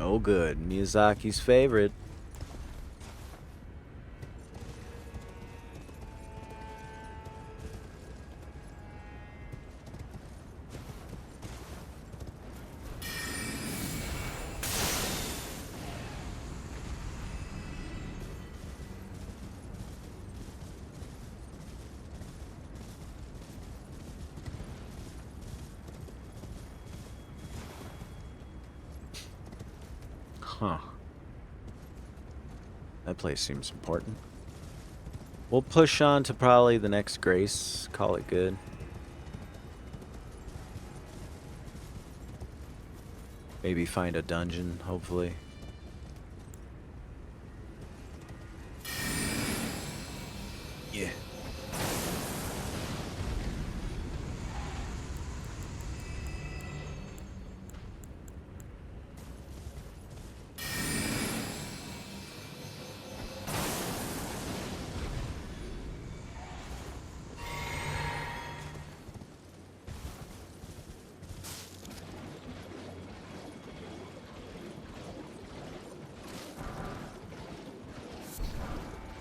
S1: Oh good, Miyazaki's favorite. Huh. That place seems important. We'll push on to probably the next Grace. Call it good. Maybe find a dungeon, hopefully.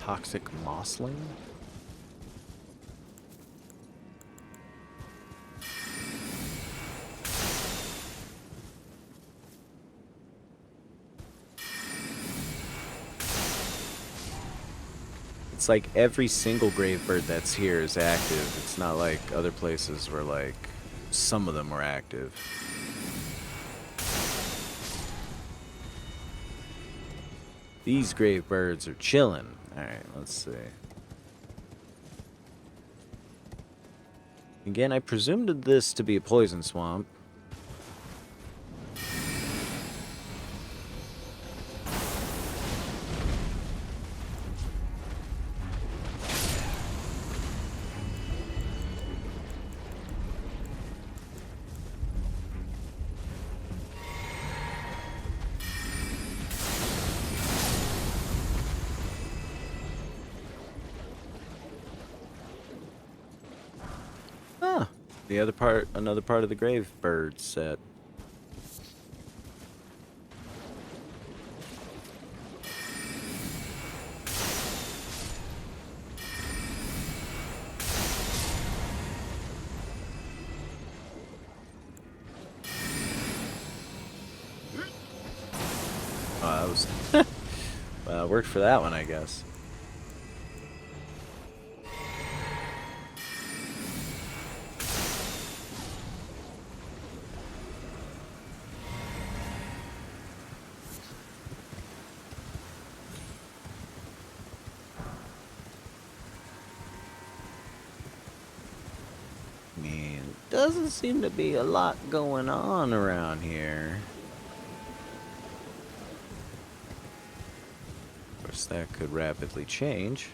S1: Toxic mossling? It's like every single grave bird that's here is active. It's not like other places where like some of them were active. These grave birds are chilling. Alright, let's see. Again, I presumed this to be a poison swamp. Ah, the other part, another part of the grave bird set. Oh, that was well, worked for that one, I guess. I mean, doesn't seem to be a lot going on around here. Of course, that could rapidly change.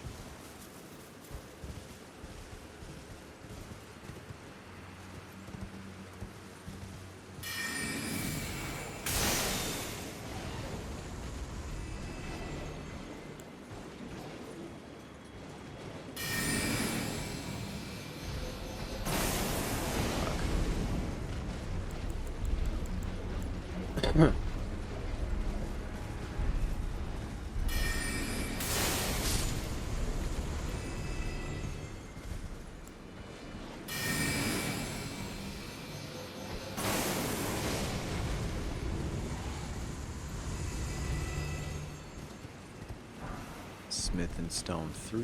S1: Smith and Stone 3.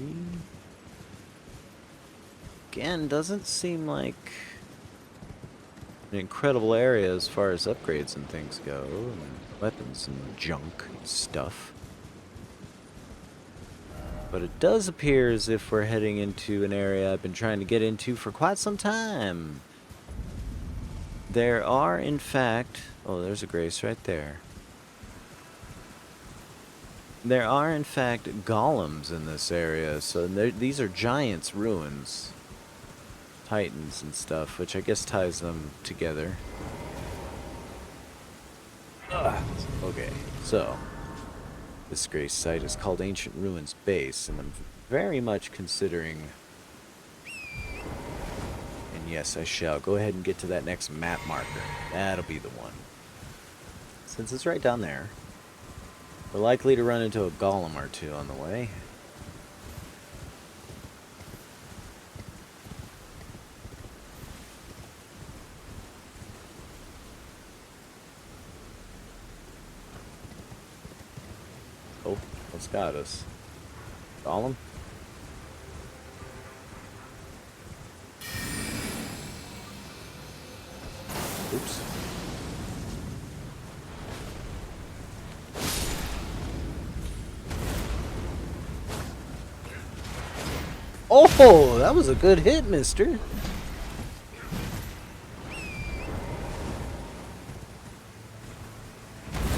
S1: Again, doesn't seem like an incredible area as far as upgrades and things go, and weapons and junk and stuff. But it does appear as if we're heading into an area I've been trying to get into for quite some time. There are, in fact... Oh, there's a grace right there. There are, in fact, golems in this area, so these are giants' ruins. Titans and stuff, which I guess ties them together. Okay, so... this grace site is called Ancient Ruins Base, and I'm very much considering... And yes, I shall. Go ahead and get to that next map marker. That'll be the one. Since it's right down there. We're likely to run into a golem or two on the way. Oh, what's got us? Golem? Oops. Oh, that was a good hit, mister.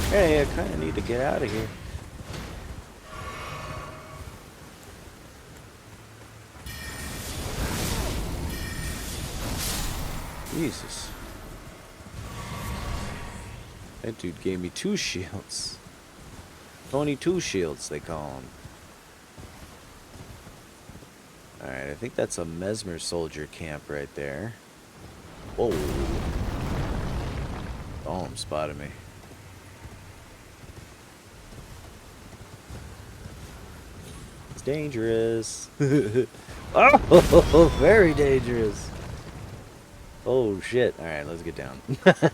S1: Hey, I kind of need to get out of here. Jesus. That dude gave me 2 shields. 22 shields, they call them. Alright, I think that's a Mesmer soldier camp right there. Whoa. Golem spotted me. It's dangerous. Oh, very dangerous. Oh, shit. Alright, let's get down. Okay.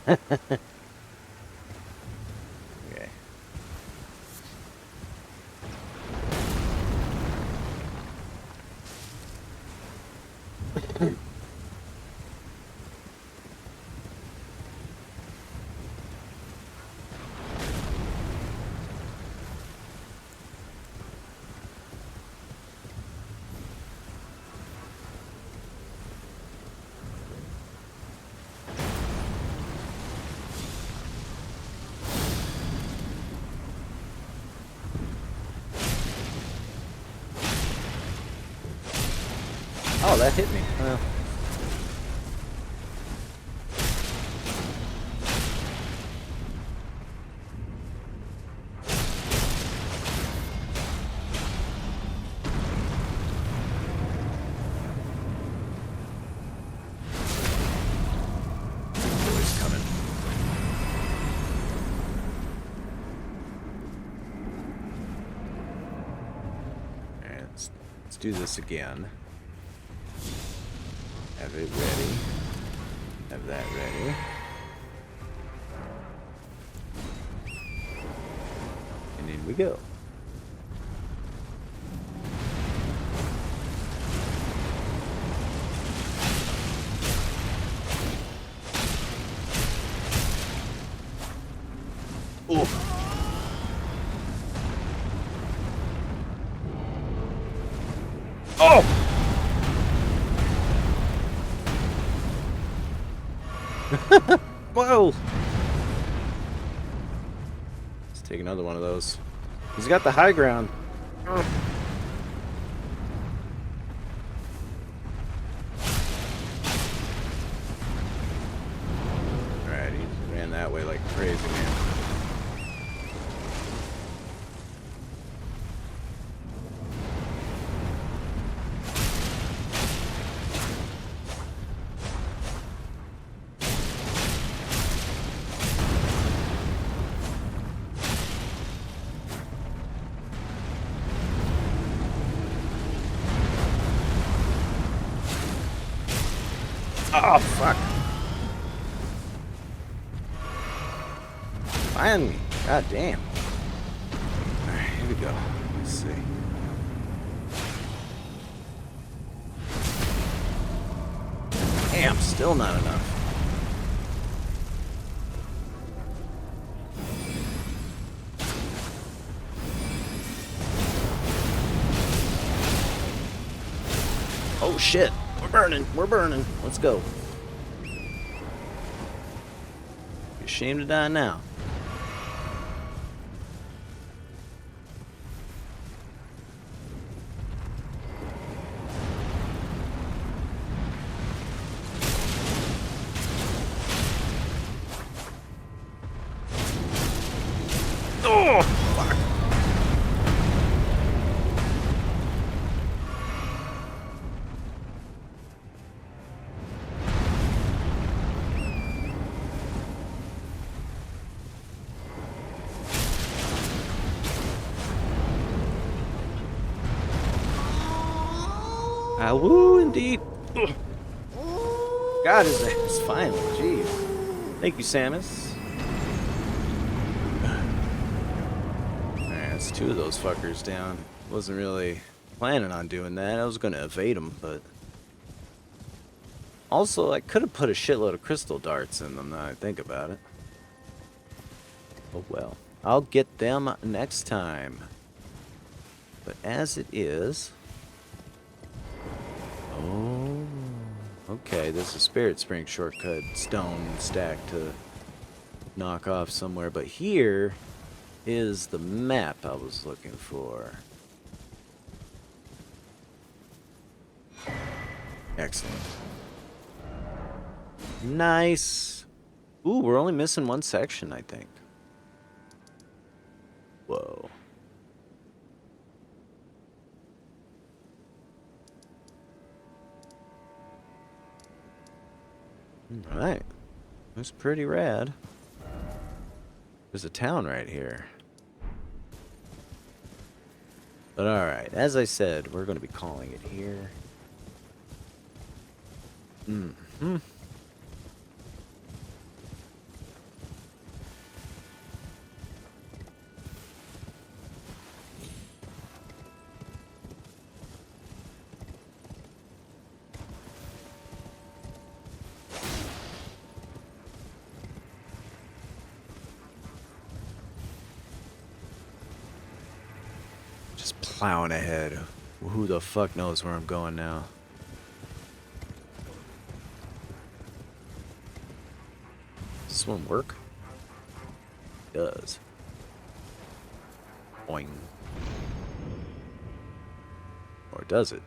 S1: Oh, that hit me. Well. Boy's coming. Alright, let's do this again. Have it ready. Have that ready. And in we go. Oh! Oh! Whoa! Let's take another one of those. He's got the high ground. Ugh. Alright, he ran that way like crazy, man. Oh, fuck. Find me. God damn. Alright, here we go. Let's see. Damn, still not enough. Oh shit. We're burning. We're burning. Let's go. Be ashamed to die now. Oh, fuck. Ah, woo, indeed. Ugh. God is ass, finally. Jeez. Thank you, Samus. Alright, that's two of those fuckers down. Wasn't really planning on doing that. I was gonna evade them, but... Also, I could have put a shitload of crystal darts in them, now I think about it. Oh well. I'll get them next time. But as it is... Oh... Okay, there's a Spirit Spring shortcut stone stack to knock off somewhere. But here is the map I was looking for. Excellent. Nice. Ooh, we're only missing one section, I think. Whoa. Alright. That's pretty rad. There's a town right here. But alright, as I said, we're going to be calling it here. Mm-hmm. Just plowing ahead. Who the fuck knows where I'm going now? Does this one work? It does. Boing. Or does it?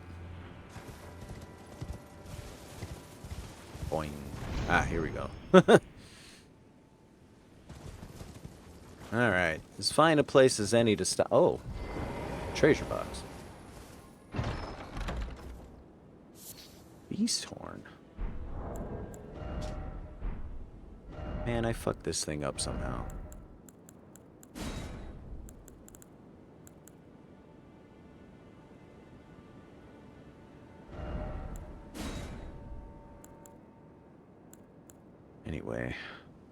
S1: Boing. Ah, here we go. Alright. As fine a place as any to stop. Oh. Treasure box. Beast horn. Man, I fucked this thing up somehow. Anyway.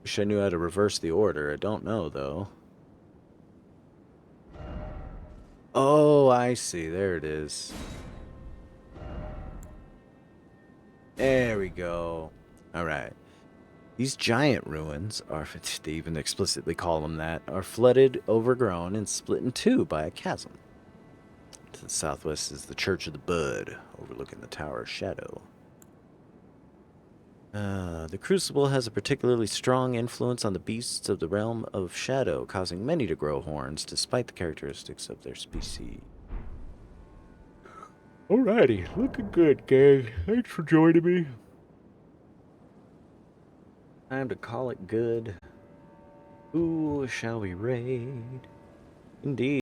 S1: Wish I knew how to reverse the order. I don't know, though. Oh, I see. There it is. There we go. Alright. These giant ruins are, they even explicitly call them that, are flooded, overgrown, and split in two by a chasm. To the southwest is the Church of the Bud, overlooking the Tower of Shadow. The Crucible has a particularly strong influence on the beasts of the realm of Shadow, causing many to grow horns, despite the characteristics of their species. Alrighty, looking good, gang. Thanks for joining me. Time to call it good. Who shall we raid? Indeed.